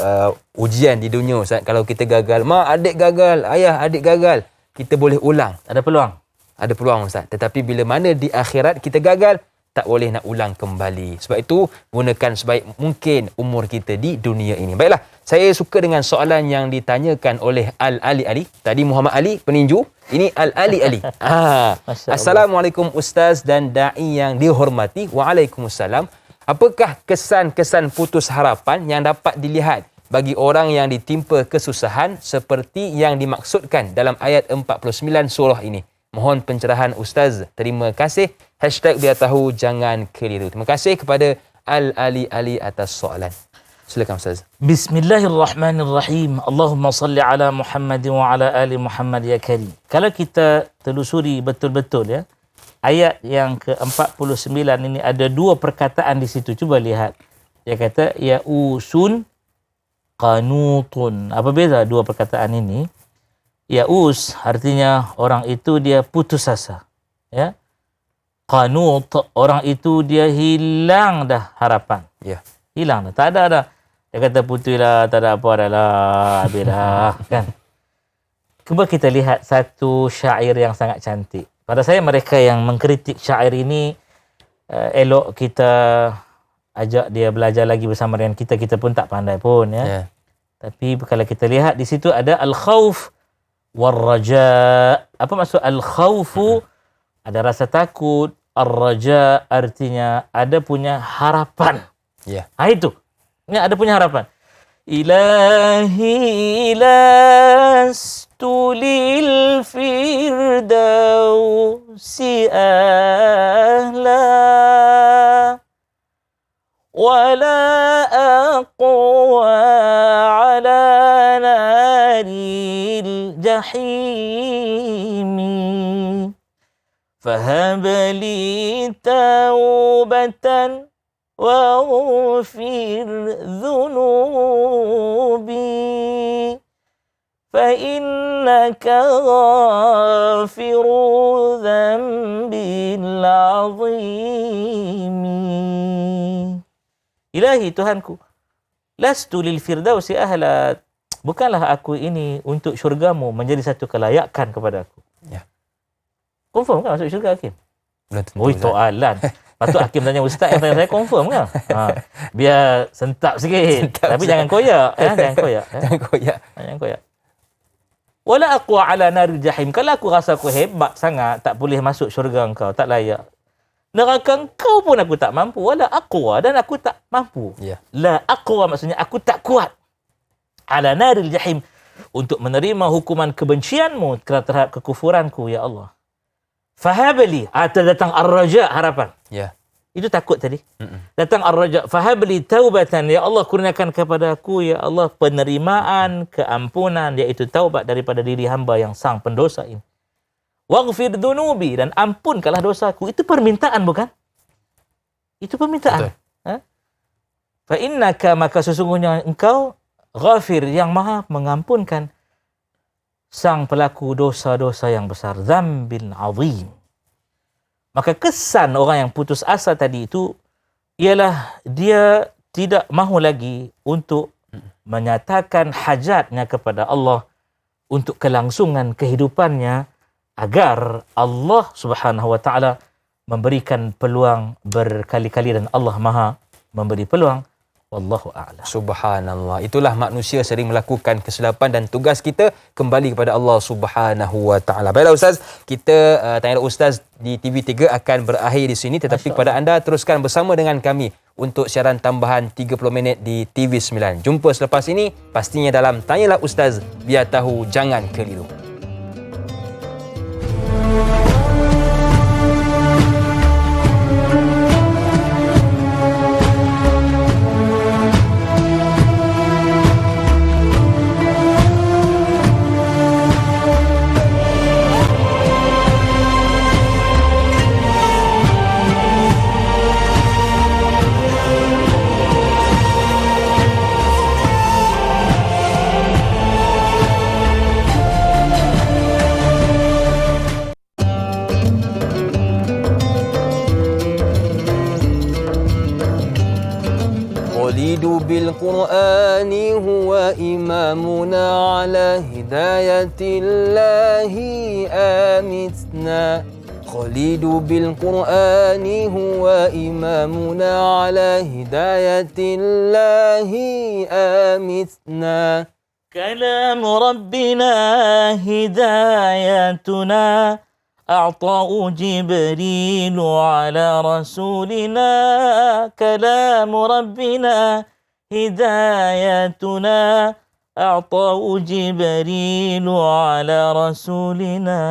ujian di dunia Ustaz, kalau kita gagal, mak adik gagal, ayah adik gagal, kita boleh ulang. Ada peluang. ada peluang Ustaz. Tetapi bila mana di akhirat kita gagal, tak boleh nak ulang kembali. Sebab itu, gunakan sebaik mungkin umur kita di dunia ini. Baiklah, saya suka dengan soalan yang ditanyakan oleh Al-Ali Ali. Tadi Muhammad Ali, peninju. Ini Al-Ali Ali. Assalamualaikum Ustaz dan da'i yang dihormati. Waalaikumsalam. Apakah kesan-kesan putus harapan yang dapat dilihat bagi orang yang ditimpa kesusahan seperti yang dimaksudkan dalam ayat 49 surah ini? Mohon pencerahan Ustaz. Terima kasih. #biar tahu jangan keliru. Terima kasih kepada Al-Ali Ali atas soalan. Silakan Ustaz. Bismillahirrahmanirrahim. Allahumma salli ala Muhammad wa ala ali Muhammad ya karim. Kalau kita telusuri betul-betul ya, ayat yang ke-49 ini ada dua perkataan di situ. Cuba lihat. Dia kata ya'usun qanutun. Apa beza dua perkataan ini? Ya'us artinya orang itu dia putus asa. Ya. Qanut, orang itu dia hilang dah harapan. Ya. Hilang dah. Tak ada dah. Dia kata putih lah, tak ada apa dah lah. Habis dah. Kan? Cuba kita lihat satu syair yang sangat cantik. Pada saya mereka yang mengkritik syair ini, elok kita ajak dia belajar lagi bersama dengan kita. Kita pun tak pandai pun. Ya. Ya. Tapi kalau kita lihat di situ ada al-khawf wal-raja. Apa maksud al-khawfu? Ada rasa takut. Ar-raja artinya ada punya harapan. Ya. Itu. Ini ada punya harapan. Ilahi lastu lil firdausi ahla wala aqwa ala naril jahimi fahab li taubatan واغفر ذنوبي فإنك غافر ذنب العظيم. Ilahi Tuhanku, lastu lil firdausi ahla, bukanlah aku ini untuk syurgamu menjadi satu kelayakan kepada aku. Ya. Confirm kan masuk syurga Hakim? Belum tentu. Oi, toalan. Patut Hakim tanya Ustaz yang tanya saya confirm kan? Biar sentap sikit. Sentap Tapi Ustaz. jangan koyak. Jangan koyak. Jangan koyak. Jangan koyak. Wala aqwa ala naril jahim. Kalau aku rasa aku hebat sangat, tak boleh masuk syurga engkau, tak layak. Neraka engkau pun aku tak mampu. Wala aqwa, dan aku tak mampu. Ya. La aqwa maksudnya aku tak kuat. Ala naril jahim. Untuk menerima hukuman kebencianmu terhadap kekufuranku, ya Allah. Fahabli, atau datang ar-raja, harapan. Ya. Itu takut tadi. Datang ar-raja, fahabli taubatan, ya Allah kurniakan kepada aku, ya Allah, penerimaan, keampunan, iaitu taubat daripada diri hamba yang sang pendosa ini. Waghfir dhunubi, dan ampunkanlah dosaku. Itu permintaan bukan? Itu permintaan. Fa innaka, maka sesungguhnya engkau ghafir, yang maha mengampunkan sang pelaku dosa-dosa yang besar, dzambil azim. Maka kesan orang yang putus asa tadi itu ialah dia tidak mahu lagi untuk menyatakan hajatnya kepada Allah untuk kelangsungan kehidupannya agar Allah Subhanahu wa taala memberikan peluang berkali-kali, dan Allah Maha memberi peluang. Wallahu a'lam. Subhanallah. Itulah manusia sering melakukan kesilapan, dan tugas kita kembali kepada Allah Subhanahu wa taala. Baiklah Ustaz, kita Tanya Ustaz di TV3 akan berakhir di sini, tetapi kepada anda teruskan bersama dengan kami untuk siaran tambahan 30 minit di TV9. Jumpa selepas ini pastinya dalam Tanyalah Ustaz, biar tahu jangan keliru. خليد بالقرآن هو إمامنا على هداية الله آمتنا خليد بالقرآن هو إمامنا على هداية الله آمتنا كلام ربنا هدايتنا أعطاه جبريل على رسولنا كلام ربنا هدايتنا أعطاه جبريل على رسولنا.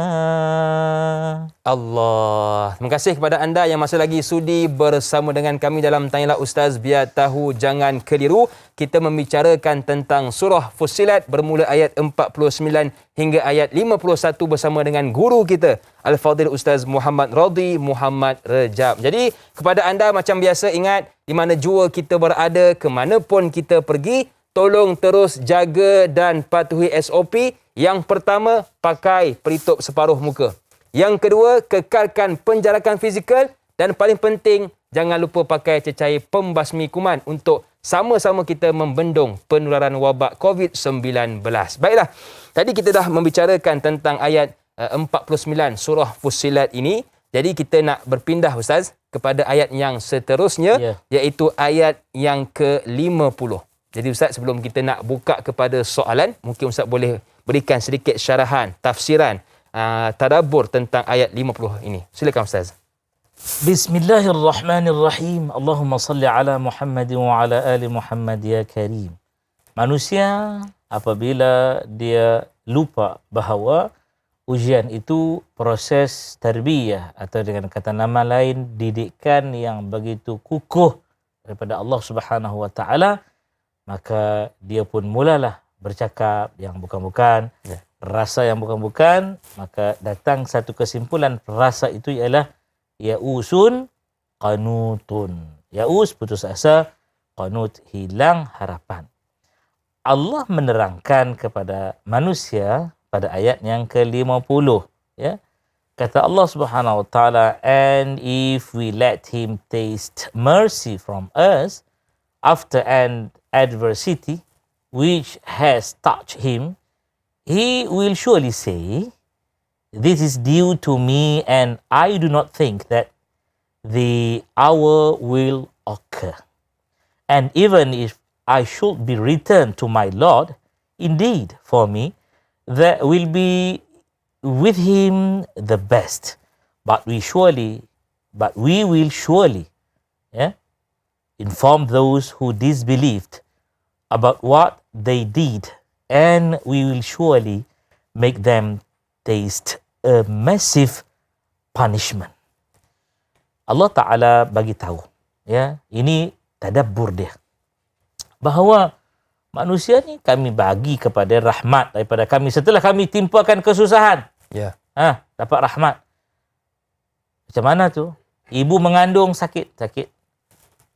Allah. Terima kasih kepada anda yang masih lagi sudi bersama dengan kami dalam Tanyalah Ustaz. Biar tahu jangan keliru. Kita membicarakan tentang surah Fussilat bermula ayat 49 hingga ayat 51 bersama dengan guru kita Al-Fadhil Ustaz Muhammad Radhi Muhammad Rejab. Jadi kepada anda macam biasa, ingat di mana jua kita berada, ke mana pun kita pergi, tolong terus jaga dan patuhi SOP. Yang pertama, pakai pelitup separuh muka. Yang kedua, kekalkan penjarakan fizikal. Dan paling penting, jangan lupa pakai cecair pembasmi kuman untuk sama-sama kita membendung penularan wabak COVID-19. Baiklah, tadi kita dah membicarakan tentang ayat 49 surah Fussilat ini. Jadi kita nak berpindah, Ustaz, kepada ayat yang seterusnya, iaitu ayat yang ke-50. Jadi Ustaz, sebelum kita nak buka kepada soalan, mungkin Ustaz boleh berikan sedikit syarahan, tafsiran, tadabbur tentang ayat 50 ini. Silakan Ustaz. Bismillahirrahmanirrahim. Allahumma salli ala Muhammad wa ala ali Muhammad ya karim. Manusia apabila dia lupa bahawa ujian itu proses tarbiyah, atau dengan kata nama lain, didikan yang begitu kukuh daripada Allah Subhanahu wa taala, maka dia pun mulalah bercakap yang bukan-bukan, rasa yang bukan-bukan, maka datang satu kesimpulan, rasa itu ialah ya'usun qanutun. Ya'us putus asa, qanut hilang harapan. Allah menerangkan kepada manusia pada ayat yang ke-50, ya. Kata Allah Subhanahu wa taala, and if we let him taste mercy from us after an adversity which has touched him, he will surely say, this is due to me, and I do not think that the hour will occur. And even if I should be returned to my Lord, indeed for me there will be with him the best. But we will surely inform those who disbelieved about what they did, and we will surely make them taste a massive punishment. Allah Ta'ala bagi tahu, ya, ini tadabbur dia, bahawa manusia ni kami bagi kepada rahmat daripada kami. Setelah kami timpakan kesusahan, dapat rahmat. Macam mana tu? Ibu mengandung sakit.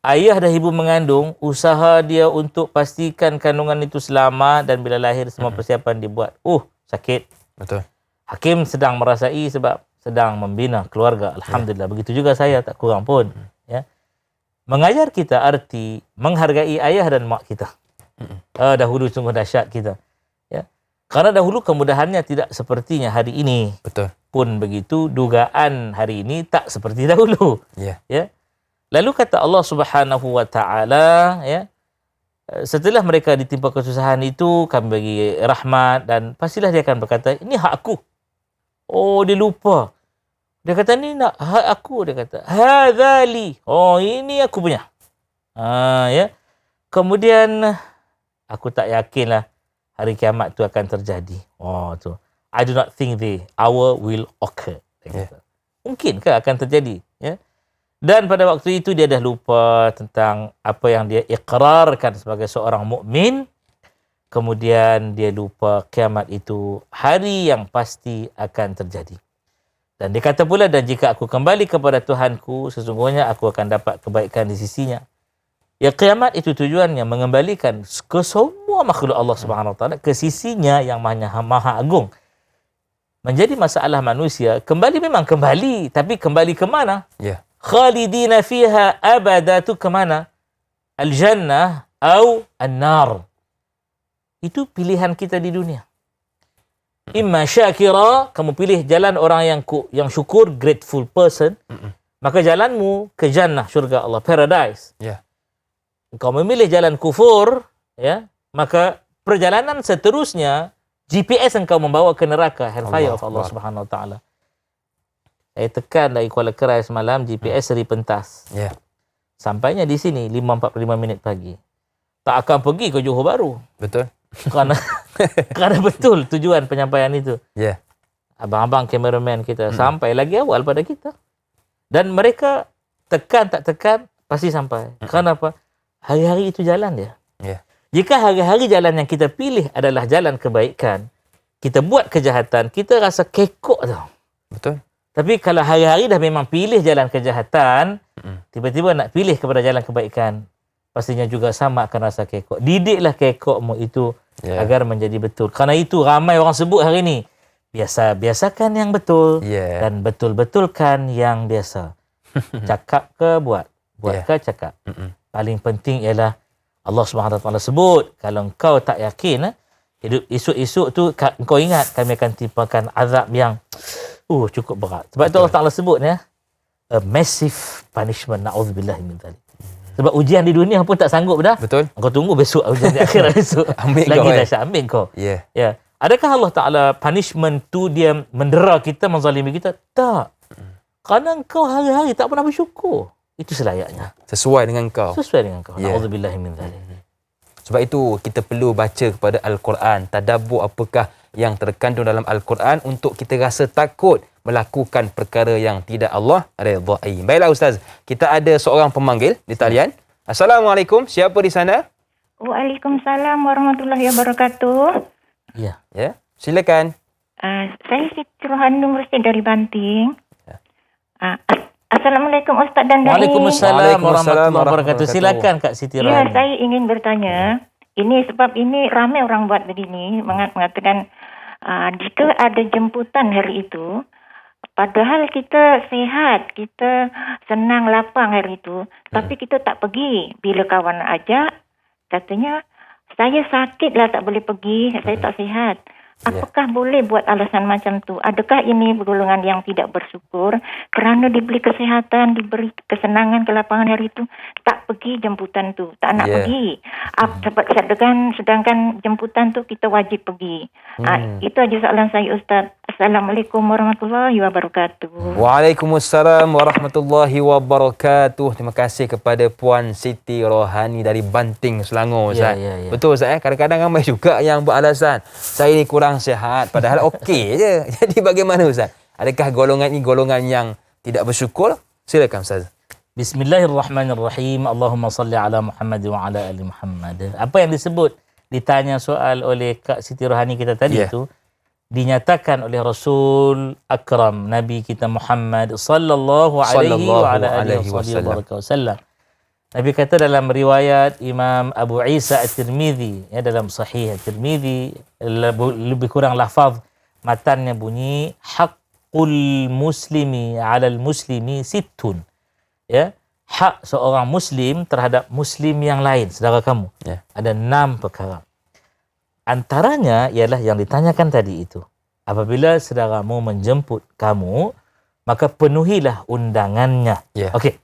Ayah dah ibu mengandung, usaha dia untuk pastikan kandungan itu selamat, dan bila lahir semua persiapan dibuat. Sakit. Betul. Hakim sedang merasai sebab sedang membina keluarga. Alhamdulillah. Begitu juga saya, tak kurang pun. Ya. Mengajar kita arti menghargai ayah dan mak kita. Dahulu sungguh dahsyat kita. Ya. Karena dahulu kemudahannya tidak sepertinya hari ini. Betul. Pun begitu, dugaan hari ini tak seperti dahulu. Ya. Ya. Lalu kata Allah Subhanahu wa taala, ya, setelah mereka ditimpa kesusahan itu, kami bagi rahmat, dan pastilah dia akan berkata, ini hak aku. Dia lupa. Dia kata, ini nak hak aku. Dia kata, hadzali. Ini aku punya. Ya. Kemudian aku tak yakinlah hari kiamat tu akan terjadi. Tu. I do not think the hour will occur. Dia kata. Mungkinkah akan terjadi? Ya. Dan pada waktu itu dia dah lupa tentang apa yang dia ikrarkan sebagai seorang mukmin. Kemudian dia lupa kiamat itu hari yang pasti akan terjadi. Dan dia kata pula, dan jika aku kembali kepada Tuhanku, sesungguhnya aku akan dapat kebaikan di sisinya. Ya, kiamat itu tujuannya mengembalikan ke semua makhluk Allah Subhanahu wa taala ke sisinya yang maha agung. Menjadi masalah manusia, kembali memang kembali, tapi kembali ke mana? Ya. Khalidina fiha abada tu ke mana? al-jannah atau an-nar. Itu pilihan kita di dunia. Imma syakira, kamu pilih jalan orang yang syukur, grateful person, maka jalanmu ke jannah, syurga Allah, paradise. Ya. Kau memilih jalan kufur, ya, maka perjalanan seterusnya GPS engkau membawa ke neraka, hellfire of Allah Subhanahu Wa Taala. Saya tekan dari Kuala Kerai semalam, GPS Seri Pentas. Ya. Sampainya di sini 5.45 minit pagi. Tak akan pergi ke Johor Bahru. Betul. Kerana betul tujuan penyampaian itu. Ya. Abang-abang kameraman kita sampai lagi awal pada kita. Dan mereka tekan tak tekan pasti sampai. Kenapa? Hari-hari itu jalan dia. Ya. Jika hari-hari jalan yang kita pilih adalah jalan kebaikan, kita buat kejahatan, kita rasa kekok tau. Betul. Tapi kalau hari-hari dah memang pilih jalan kejahatan, tiba-tiba nak pilih kepada jalan kebaikan, pastinya juga sama akan rasa kekok. Didiklah kekokmu itu agar menjadi betul. Karena itu ramai orang sebut hari ini, biasakan yang betul dan betul-betulkan yang biasa. Cakap ke buat ke cakap. Paling penting ialah Allah SWT sebut, kalau engkau tak yakin, hidup esok-esok tu engkau ingat kami akan timpakan azab yang cukup berat. Sebab itu Allah Ta'ala sebut a massive punishment, na'udzubillah min dzalik. Sebab ujian di dunia pun tak sanggup dah. Betul. Kau tunggu besok ujian di akhirat besok. Ambil lagi kau, dahsyat, ambil kau. Ya. Ya. Adakah Allah Ta'ala punishment tu dia mendera kita, menzalimi kita? Tak. Kerana engkau hari-hari tak pernah bersyukur. Itu selayaknya. Sesuai dengan kau. Sesuai dengan kau. Ya. Na'udzubillah min dzalik. Sebab itu kita perlu baca kepada Al-Quran, tadabbur apakah yang terkandung dalam Al-Quran untuk kita rasa takut melakukan perkara yang tidak Allah redai. Baiklah Ustaz, kita ada seorang pemanggil di talian. Assalamualaikum, siapa di sana? Waalaikumsalam warahmatullahi wabarakatuh. Ya. Ya, silakan. Saya Siti Rohani Mursyid dari Banting. Assalamualaikum Ustaz dan Dai. Waalaikumsalam warahmatullahi wabarakatuh. Silakan Kak Siti Ya, Rohani. saya ingin bertanya. Ini sebab ini ramai orang buat begini, mengatakan jika ada jemputan hari itu, padahal kita sehat, kita senang lapang hari itu, tapi kita tak pergi. Bila kawan ajak, katanya, saya sakit lah tak boleh pergi, saya tak sihat. Apakah boleh buat alasan macam tu? Adakah ini golongan yang tidak bersyukur kerana diberi kesihatan, diberi kesenangan, kelapangan hari itu, tak pergi jemputan tu, tak nak pergi. Sedangkan jemputan tu kita wajib pergi. Itu aja soalan saya Ustaz. Assalamualaikum warahmatullahi wabarakatuh. Waalaikumsalam warahmatullahi wabarakatuh. Terima kasih kepada Puan Siti Rohani dari Banting, Selangor Ustaz. Ya. Betul Ustaz, kadang-kadang ramai juga yang beralasan saya ni kurang sihat, padahal okey je. Jadi bagaimana Ustaz? Adakah golongan ini golongan yang tidak bersyukur? Silakan Ustaz. Bismillahirrahmanirrahim. Allahumma salli ala Muhammad wa ala ali Muhammad. Apa yang disebut, ditanya soal oleh Kak Siti Rohani kita tadi itu, dinyatakan oleh Rasul Akram Nabi kita Muhammad sallallahu alaihi wasallam. Nabi kata dalam riwayat Imam Abu Isa At-Tirmidzi, dalam Sahih At-Tirmidzi, lebih kurang lafaz matannya bunyi haqqul muslimi 'alal muslimi sittun. Ya, hak seorang muslim terhadap muslim yang lain, saudara kamu. Ada 6 perkara. Antaranya ialah yang ditanyakan tadi itu. Apabila saudaramu menjemput kamu, maka penuhilah undangannya. Okey.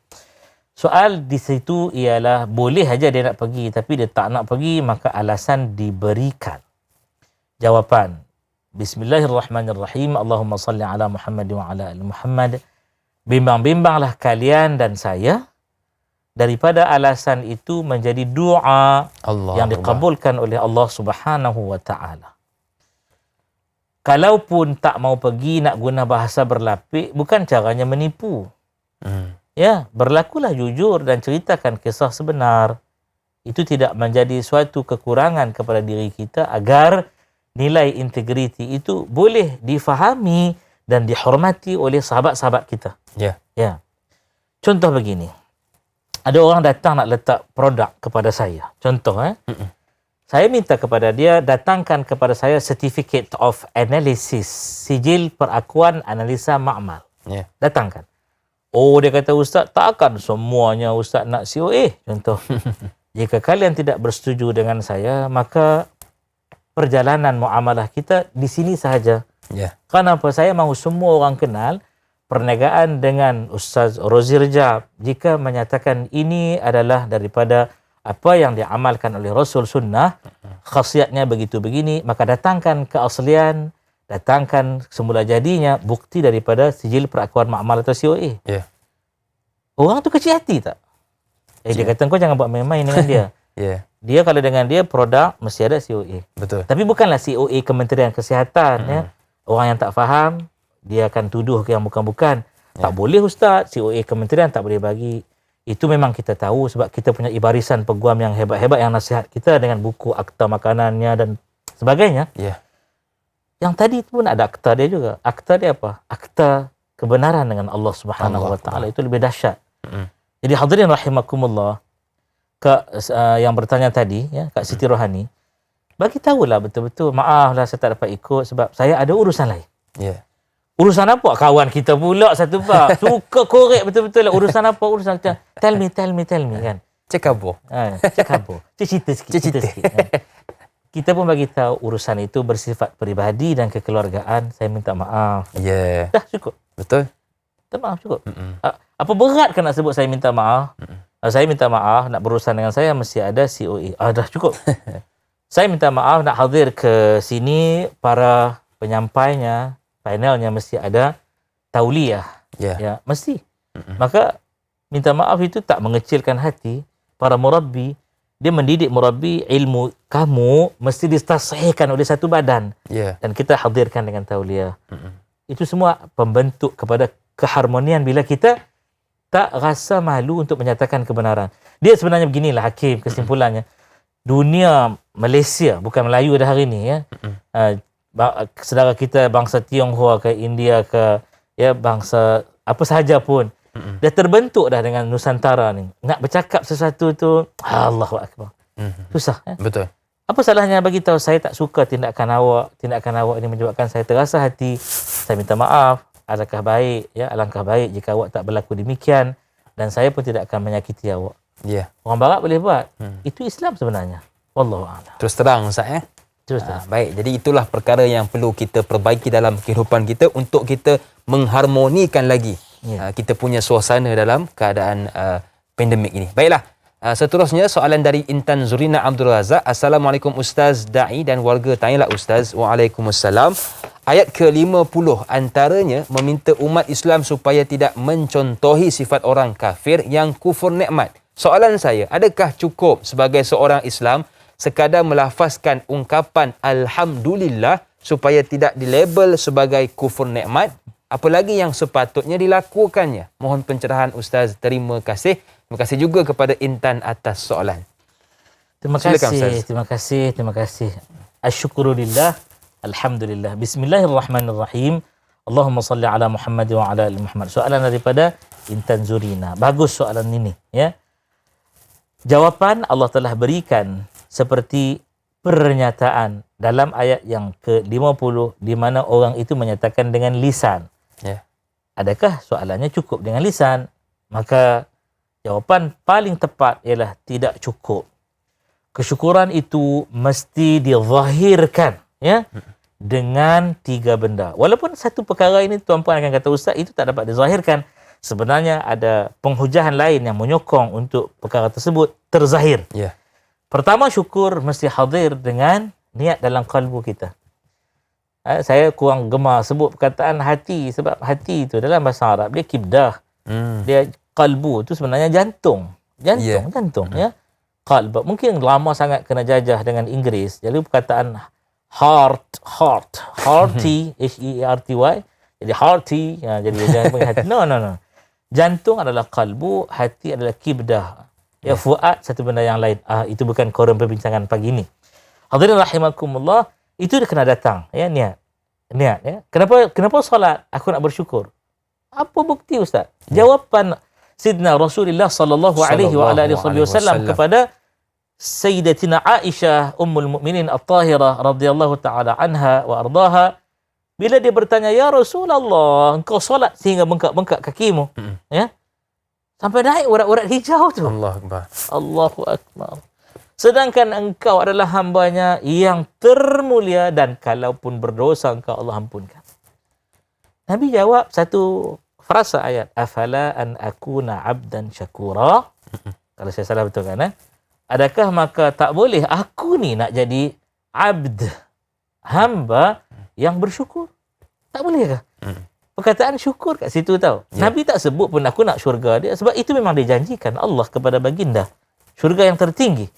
Soal di situ ialah boleh saja dia nak pergi, tapi dia tak nak pergi, maka alasan diberikan. Jawapan, Bismillahirrahmanirrahim. Allahumma salli ala Muhammad wa ala ali Muhammad. Bimbang-bimbanglah kalian dan saya daripada alasan itu menjadi doa yang dikabulkan oleh Allah Subhanahu wa taala. Kalaupun tak mau pergi, nak guna bahasa berlapik, bukan caranya menipu. Ya, berlakulah jujur dan ceritakan kisah sebenar. Itu tidak menjadi suatu kekurangan kepada diri kita agar nilai integriti itu boleh difahami dan dihormati oleh sahabat-sahabat kita. Ya. Contoh begini. Ada orang datang nak letak produk kepada saya. Contoh, saya minta kepada dia datangkan kepada saya certificate of analysis, sijil perakuan analisa makmal. Datangkan. Oh, dia kata, Ustaz, takkan semuanya Ustaz nak COA. Contoh. jika kalian tidak bersetuju dengan saya, maka perjalanan muamalah kita di sini sahaja. Ya. Kenapa? Saya mahu semua orang kenal perniagaan dengan Ustaz Rozi Rejab. Jika menyatakan ini adalah daripada apa yang diamalkan oleh Rasul Sunnah, khasiatnya begitu begini, maka datangkan keaslian, datangkan semula jadinya, bukti daripada sijil perakuan muamalah atau COA. Ya. Orang tu kecil hati tak? Dia kata kau jangan buat main-main dengan dia. Ya. Dia kalau dengan dia produk mesti ada COA. Betul. Tapi bukanlah COA Kementerian Kesihatan ya. Orang yang tak faham dia akan tuduh ke yang bukan-bukan. Tak boleh Ustaz, COA Kementerian tak boleh bagi. Itu memang kita tahu sebab kita punya ibarisan peguam yang hebat-hebat yang nasihat kita dengan buku akta makanannya dan sebagainya. Ya. Yang tadi pun ada akta dia juga. Akta dia apa? Akta kebenaran dengan Allah Subhanahu Wa Taala. Itu lebih dahsyat. Jadi hadirin rahimakumullah, Kak yang bertanya tadi ya, Kak Siti Rohani, bagi tahulah betul-betul, maaflah saya tak dapat ikut sebab saya ada urusan lain. Ya. Urusan apa? Kawan kita pula satu pak. Suka korek betul-betul lah. Urusan apa? Urusan kita. Tell me kan. Cek apa? Cek apa? Cerita sikit. Kita pun bagi tahu urusan itu bersifat peribadi dan kekeluargaan. Saya minta maaf. Ya. Dah cukup. Betul? Minta maaf cukup. Apa berat kan nak sebut saya minta maaf? Saya minta maaf nak berurusan dengan saya mesti ada COA. Dah cukup. Saya minta maaf nak hadir ke sini, para penyampainya, panelnya mesti ada tauliyah. Ya, mesti. Maka minta maaf itu tak mengecilkan hati para murabbi. Dia mendidik murabbi, ilmu kamu mesti distasihkan oleh satu badan. Dan kita hadirkan dengan tauliyah. Itu semua pembentuk kepada keharmonian bila kita tak rasa malu untuk menyatakan kebenaran. Dia sebenarnya beginilah Hakim kesimpulannya. Dunia Malaysia, bukan Melayu dah hari ni ya. Saudara kita bangsa Tionghoa ke India ke ya bangsa apa sahaja pun dah terbentuk dah dengan Nusantara ni. Nak bercakap sesuatu tu Allahu akbar. Susah ya? Betul. Apa salahnya bagi tahu saya tak suka tindakan awak ini menyebabkan saya terasa hati. Saya minta maaf. Alangkah baik jika awak tak berlaku demikian dan saya pun tidak akan menyakiti awak. Ya. Orang barat boleh buat. Itu Islam sebenarnya. Wallahu a'lam. Terus terang Ustaz ya. Baik, jadi itulah perkara yang perlu kita perbaiki dalam kehidupan kita untuk kita mengharmonikan lagi kita punya suasana dalam keadaan pandemik ini. Baiklah, seterusnya soalan dari Intan Zurina Abdul Razak. Assalamualaikum Ustaz Da'i dan warga. Tanyalah Ustaz. Waalaikumsalam. Ayat ke-50 antaranya meminta umat Islam supaya tidak mencontohi sifat orang kafir yang kufur nikmat. Soalan saya, adakah cukup sebagai seorang Islam sekadar melafazkan ungkapan Alhamdulillah supaya tidak dilabel sebagai kufur nikmat? Apalagi yang sepatutnya dilakukannya? Mohon pencerahan Ustaz. Terima kasih. Terima kasih juga kepada Intan atas soalan. Terima kasih. Asyukurulillah. Alhamdulillah. Bismillahirrahmanirrahim. Allahumma salli ala Muhammad wa ala ali Muhammad. Soalan daripada Intan Zurina. Bagus soalan ini ya. Jawapan Allah telah berikan seperti pernyataan dalam ayat yang ke-50 di mana orang itu menyatakan dengan lisan. Adakah soalannya cukup dengan lisan? Maka jawapan paling tepat ialah tidak cukup. Kesyukuran itu mesti dizahirkan ya dengan 3 benda. Walaupun satu perkara ini tuan-puan akan kata Ustaz itu tak dapat dizahirkan. Sebenarnya ada penghujahan lain yang menyokong untuk perkara tersebut terzahir. Pertama, syukur mesti hadir dengan niat dalam kalbu kita. Saya kurang gemar sebut perkataan hati sebab hati itu dalam bahasa Arab dia kibdah. Dia kalbu itu sebenarnya jantung ya. Qalb. Mungkin lama sangat kena jajah dengan Inggeris. Jadi perkataan hearty, H-E-A-R-T-Y. Jadi hearty, jadi jangan panggil hati. No. Jantung adalah kalbu, hati adalah kibdah. Ya, fuad satu benda yang lain. Itu bukan koran perbincangan pagi ini. Hadirin rahimakumullah, itu dia kena datang, ya, niat ya. Kenapa solat? Aku nak bersyukur. Apa bukti Ustaz? Jawapan Sidna Rasulullah sallallahu alaihi wasallam kepada Sayyidatina Aisyah Ummul Mukminin At-Tahirah radhiyallahu taala anha wa ardaha, bila dia bertanya, "Ya Rasulullah, engkau solat sehingga bengkak-bengkak kakimu?" Ya. Sampai naik urat-urat hijau tu. Allah Akbar. Allahu Akbar. Sedangkan engkau adalah hambanya yang termulia dan kalaupun berdosa engkau Allah ampunkan. Nabi jawab satu frasa ayat. Afala an akuna abdan syakura. Kalau saya salah betul kan? Adakah maka tak boleh aku ni nak jadi abd, hamba yang bersyukur? Tak boleh kah? Perkataan syukur kat situ tau. Nabi tak sebut pun aku nak syurga dia. Sebab itu memang dijanjikan Allah kepada baginda. Syurga yang tertinggi.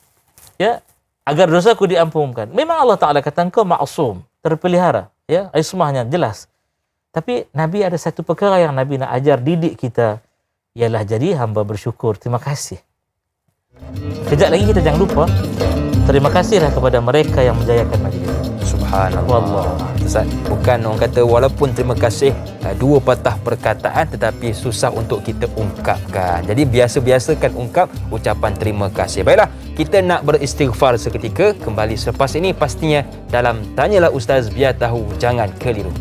Ya, agar dosaku diampunkan. Memang Allah Ta'ala kata engkau ma'asum, terpelihara. Ya, ismahnya jelas. Tapi Nabi ada satu perkara yang Nabi nak ajar didik kita. Ialah jadi hamba bersyukur. Terima kasih. Kejap lagi kita jangan lupa. Terima kasihlah kepada mereka yang menjayakan majlis. Subhanallah. Ustaz, bukan orang kata walaupun terima kasih dua patah perkataan tetapi susah untuk kita ungkapkan. Jadi biasa-biasakan ungkap ucapan terima kasih. Baiklah, kita nak beristighfar seketika. Kembali selepas ini pastinya dalam Tanyalah Ustaz, biar tahu jangan keliru.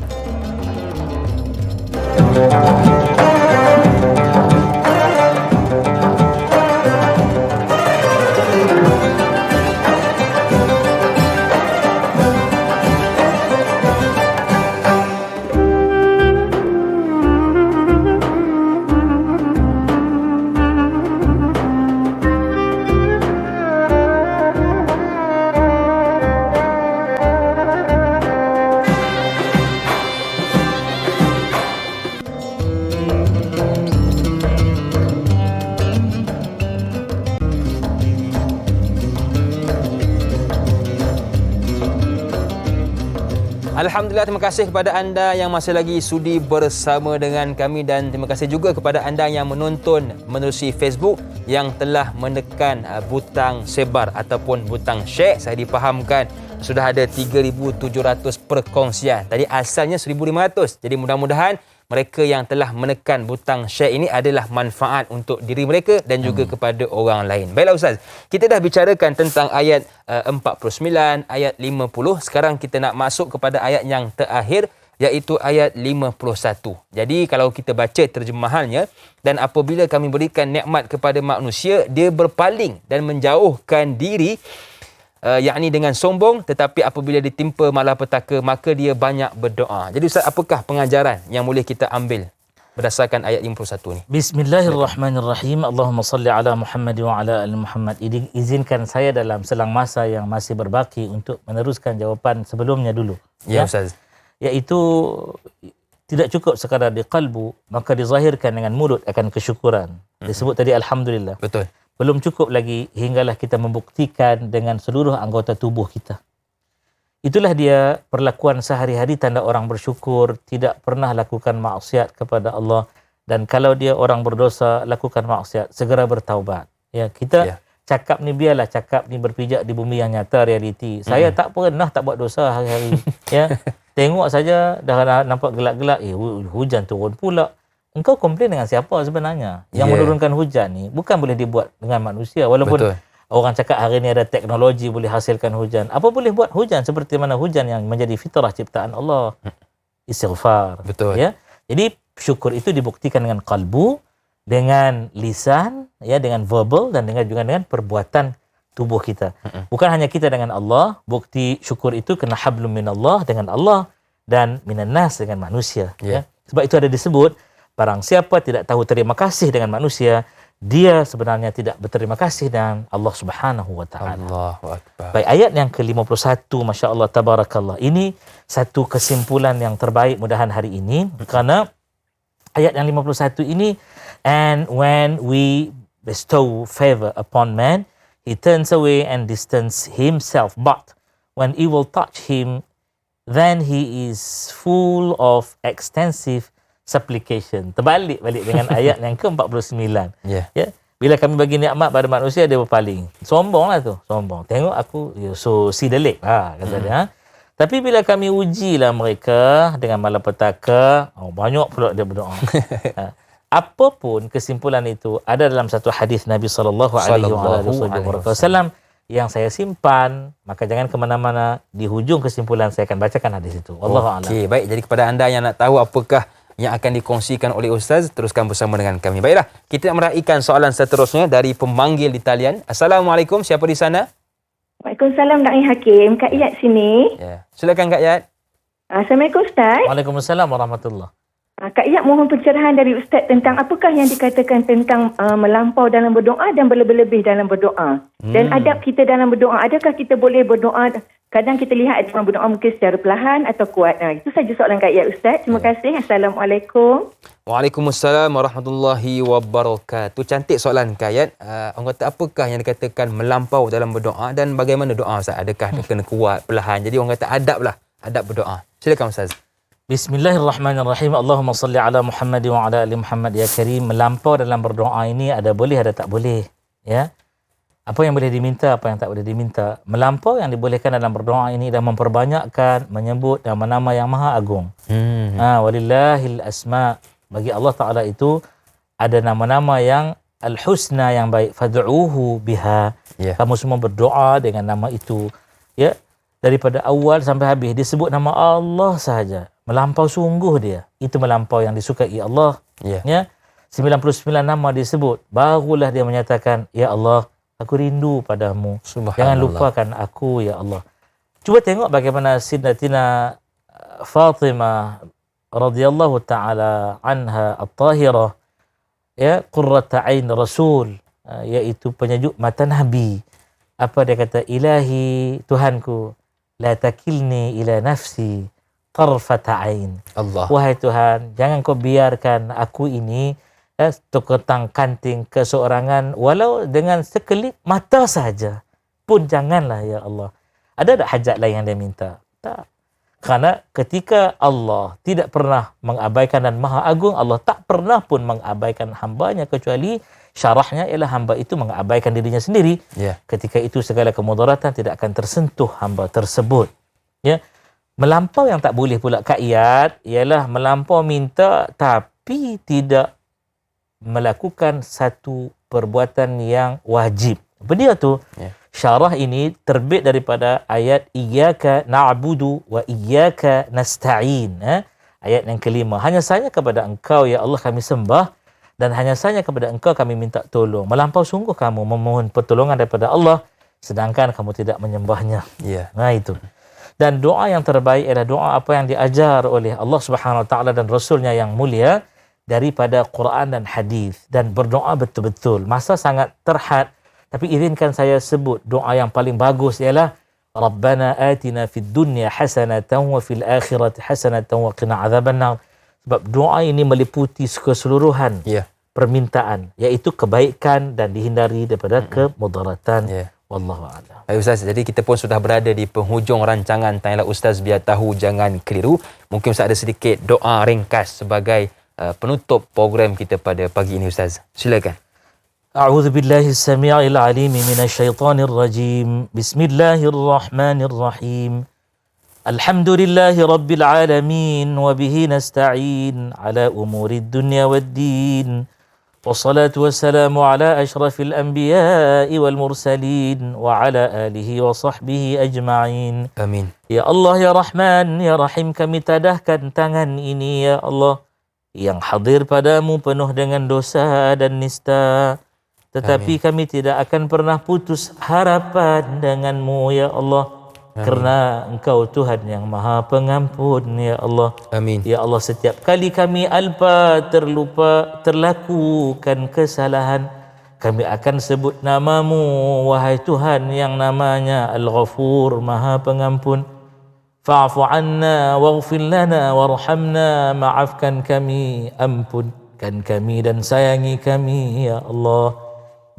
Alhamdulillah, terima kasih kepada anda yang masih lagi sudi bersama dengan kami dan terima kasih juga kepada anda yang menonton menerusi Facebook yang telah menekan butang sebar ataupun butang share. Saya difahamkan sudah ada 3,700 perkongsian. Tadi asalnya 1,500. Jadi mudah-mudahan mereka yang telah menekan butang share ini adalah manfaat untuk diri mereka dan juga kepada orang lain. Baiklah Ustaz, kita dah bicarakan tentang ayat 49, ayat 50. Sekarang kita nak masuk kepada ayat yang terakhir, iaitu ayat 51. Jadi kalau kita baca terjemahannya, dan apabila kami berikan nikmat kepada manusia, dia berpaling dan menjauhkan diri, yakni dengan sombong, tetapi apabila ditimpa malapetaka maka dia banyak berdoa. Jadi Ustaz, apakah pengajaran yang boleh kita ambil berdasarkan ayat 51 ni? Bismillahirrahmanirrahim. Allahumma salli ala Muhammad wa ala ali Muhammad. Izinkan saya dalam selang masa yang masih berbaki untuk meneruskan jawapan sebelumnya dulu. Ya Ustaz. Iaitu tidak cukup sekadar di qalbu, maka dizahirkan dengan mulut akan kesyukuran. Disebut tadi alhamdulillah. Betul. Belum cukup lagi hinggalah kita membuktikan dengan seluruh anggota tubuh kita. Itulah dia perlakuan sehari-hari tanda orang bersyukur, tidak pernah lakukan maksiat kepada Allah, dan kalau dia orang berdosa lakukan maksiat, segera bertaubat. Ya, kita cakap ni biarlah cakap ni berpijak di bumi yang nyata, realiti. Saya tak pernah tak buat dosa hari-hari. Ya. Tengok saja dah nampak gelap-gelap, hujan turun pula. Engkau komplain dengan siapa sebenarnya? Yang menurunkan hujan ni bukan boleh dibuat dengan manusia. Walaupun orang cakap hari ni ada teknologi boleh hasilkan hujan. Apa boleh buat hujan seperti mana hujan yang menjadi fitrah ciptaan Allah? Istighfar. Betul. Ya. Jadi syukur itu dibuktikan dengan qalbu, dengan lisan, ya, dengan verbal dan juga dengan perbuatan tubuh kita. Bukan hanya kita dengan Allah, bukti syukur itu kena hablum minallah dengan Allah dan minan nas dengan manusia. Ya. Sebab itu ada disebut, barang siapa tidak tahu terima kasih dengan manusia, dia sebenarnya tidak berterima kasih dengan Allah Subhanahu wa taala. Allahu akbar. Baik, ayat yang ke-51, masya-Allah tabarakallah. Ini satu kesimpulan yang terbaik mudahan hari ini, kerana ayat yang 51 ini, and when we bestow favor upon man, he turns away and distance himself, but when evil touch him, then he is full of extensive supplication. Terbalik balik dengan ayat yang ke-49. Ya. Bila kami bagi nikmat pada manusia, dia berpaling. Sombonglah tu, sombong. Tengok aku, so see the leg kata dia. Tapi bila kami ujilah mereka dengan malapetaka, banyak pula dia berdoa. Apapun kesimpulan itu ada dalam satu hadis Nabi sallallahu alaihi wasallam yang saya simpan, maka jangan ke mana-mana. Di hujung kesimpulan saya akan bacakan hadis itu. Wallahu a'lam. Okey, baik. Jadi kepada anda yang nak tahu apakah yang akan dikongsikan oleh Ustaz. Teruskan bersama dengan kami. Baiklah, kita nak meraihkan soalan seterusnya dari pemanggil di talian. Assalamualaikum, siapa di sana? Waalaikumsalam Da'i Hakim. Kak Iyad sini. Ya. Silakan Kak Yat. Assalamualaikum Ustaz. Waalaikumsalam warahmatullahi. Kak Iyad mohon pencerahan dari Ustaz tentang apakah yang dikatakan tentang melampau dalam berdoa dan berlebih-lebih dalam berdoa. Dan adab kita dalam berdoa. Adakah kita boleh berdoa? Kadang kita lihat orang berdoa mungkin secara perlahan atau kuat. Itu saja soalan Kak Iyad Ustaz. Terima kasih. Assalamualaikum. Waalaikumsalam warahmatullahi wabarakatuh. Cantik soalan Kak Yat. Orang kata apakah yang dikatakan melampau dalam berdoa dan bagaimana doa Ustaz? Adakah kena kuat, perlahan? Jadi orang kata adab lah. Adab berdoa. Silakan Ustaz. Bismillahirrahmanirrahim. Allahumma salli ala Muhammad wa ala ali Muhammad ya karim. Melampau dalam berdoa ini ada boleh ada tak boleh, ya. Apa yang boleh diminta, apa yang tak boleh diminta. Melampau yang dibolehkan dalam berdoa ini dan memperbanyakkan menyebut nama-nama yang maha agung. Walillahil asma. Bagi Allah Taala itu ada nama-nama yang al-husna yang baik. Fad'uuhu biha. Kamu semua berdoa dengan nama itu. Ya. Daripada awal sampai habis disebut nama Allah sahaja. Melampau sungguh dia. Itu melampau yang disukai Allah. Ya. 99 nama disebut. Barulah dia menyatakan, ya Allah, aku rindu padamu. Jangan lupakan aku, ya Allah. Cuba tengok bagaimana Sayyidatina Fatimah radhiyallahu taala anha at-tahirah, ya, qurrata ain Rasul, iaitu penyejuk mata Nabi. Apa dia kata? Ilahi, Tuhanku, la takilni ila nafsi tarfata ain. Allah. Wahai Tuhan, jangan kau biarkan aku ini terketang kanting keseorangan walau dengan sekelip mata saja pun janganlah, ya Allah. Ada tak hajat lain yang dia minta? Tak. Karena ketika Allah tidak pernah mengabaikan dan maha agung, Allah tak pernah pun mengabaikan hambanya, kecuali syarahnya ialah hamba itu mengabaikan dirinya sendiri. Ketika itu segala kemudaratan tidak akan tersentuh hamba tersebut. Ya. Melampau yang tak boleh pula Kak Iyad ialah melampau minta tapi tidak melakukan satu perbuatan yang wajib. Apa dia tu? Syarah ini terbit daripada ayat iyyaka na'budu wa iyyaka nasta'in. Ayat yang kelima. Hanya sahaja kepada engkau ya Allah kami sembah dan hanya sahaja kepada engkau kami minta tolong. Melampau sungguh kamu memohon pertolongan daripada Allah sedangkan kamu tidak menyembahnya. Nah itu. Dan doa yang terbaik adalah doa apa yang diajar oleh Allah Subhanahu Wa Taala dan Rasulnya yang mulia daripada Quran dan hadis, dan berdoa betul-betul. Masa sangat terhad, tapi izinkan saya sebut doa yang paling bagus ialah Rabbana atina fid dunya hasanatan wa fil akhirati hasanatan wa qina adzabannar. Sebab doa ini meliputi keseluruhan permintaan, iaitu kebaikan dan dihindari daripada kemudaratan. Wallahu a'lam. Baik Ustaz, jadi kita pun sudah berada di penghujung rancangan Tanyalah Ustaz Biar Tahu Jangan Keliru. Mungkin Ustaz ada sedikit doa ringkas sebagai penutup program kita pada pagi ini Ustaz. Silakan. A'udzu billahi as-sami'il 'alim minasyaitonir rajim. Bismillahirrahmanirrahim. Alhamdulillahi rabbil alamin wa bihi nasta'in ala umurid dunya waddin. Wassalatu wassalamu ala ashrafil anbiya'i wal mursalin wa ala alihi wa sahbihi ajma'in. Amin. Ya Allah, ya Rahman, ya Rahim, kami tadahkan tangan ini ya Allah yang hadir padamu penuh dengan dosa dan nista. Tetapi kami tidak akan pernah putus harapan denganmu ya Allah. Kerana engkau Tuhan yang maha pengampun ya Allah. Amin. Ya Allah, setiap kali kami alpa, terlupa, terlakukan kesalahan, kami akan sebut namamu wahai Tuhan yang namanya Al-Ghafur, maha pengampun. Fa'fu anna waghfir lana warhamna, maafkan kami, ampunkan kami dan sayangi kami ya Allah.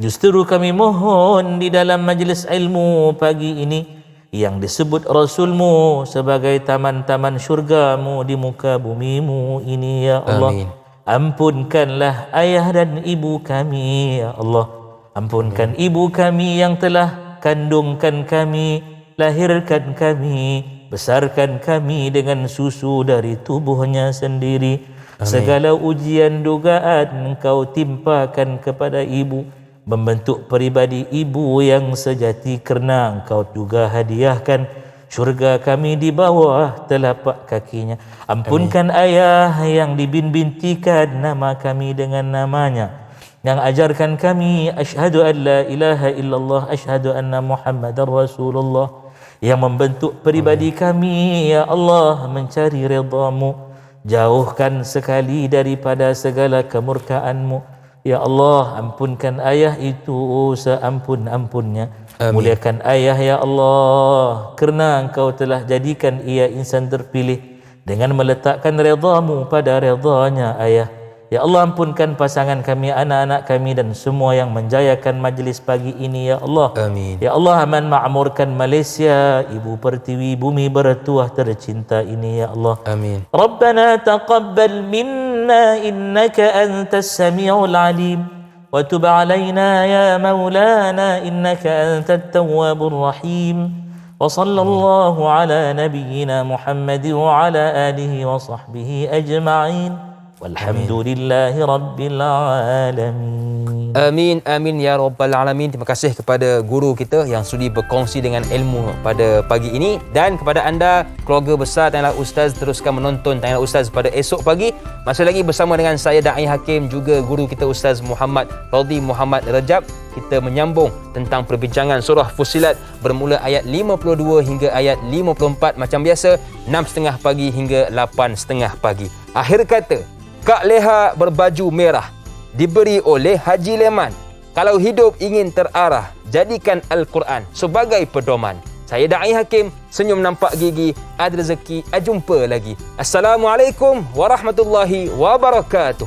Justru kami mohon di dalam majlis ilmu pagi ini yang disebut Rasulmu sebagai taman-taman syurgamu di muka bumimu ini ya Allah. Amin. Ampunkanlah ayah dan ibu kami ya Allah. Ampunkan ibu kami yang telah kandungkan kami, lahirkan kami, besarkan kami dengan susu dari tubuhnya sendiri. Amin. Segala ujian dugaan engkau timpakan kepada ibu, membentuk peribadi ibu yang sejati, kerana engkau juga hadiahkan syurga kami di bawah telapak kakinya. Ampunkan ayah yang dibintikan nama kami dengan namanya, yang ajarkan kami asyhadu an la ilaha illallah, asyhadu anna Muhammadar Rasulullah, yang membentuk peribadi kami ya Allah mencari ridha-Mu, jauhkan sekali daripada segala kemurkaan-Mu. Ya Allah, ampunkan ayah itu seampun-ampunnya. Muliakan ayah ya Allah, kerana Engkau telah jadikan ia insan terpilih dengan meletakkan ridha-Mu pada ridhanya ayah. Ya Allah, ampunkan pasangan kami, anak-anak kami dan semua yang menjayakan majlis pagi ini ya Allah. Amin. Ya Allah, aman makmurkan Malaysia, Ibu Pertiwi bumi bertuah tercinta ini ya Allah. Amin. Rabbana taqabbal minna innaka antas sami'ul alim wa tub alaina ya maulana innaka antat tawwabur rahim. Wa sallallahu ala nabiyyina Muhammad wa ala alihi wa sahbihi ajma'in. Walhamdulillahi Rabbil Alamin. Amin, amin ya Rabbal Alamin. Terima kasih kepada guru kita yang sudi berkongsi dengan ilmu pada pagi ini. Dan kepada anda, keluarga besar Tanyalah Ustaz, teruskan menonton Tanyalah Ustaz pada esok pagi. Masih lagi bersama dengan saya Da'i Hakim, juga guru kita Ustaz Muhammad Radhi Muhammad Rajab. Kita menyambung tentang perbincangan surah Fussilat bermula ayat 52 hingga ayat 54 macam biasa, 6.30 pagi hingga 8.30 pagi. Akhir kata, Kak Leha berbaju merah diberi oleh Haji Leman. Kalau hidup ingin terarah, jadikan Al-Quran sebagai pedoman. Saya Da'i Hakim, senyum nampak gigi, ada rezeki, jumpa lagi. Assalamualaikum warahmatullahi wabarakatuh.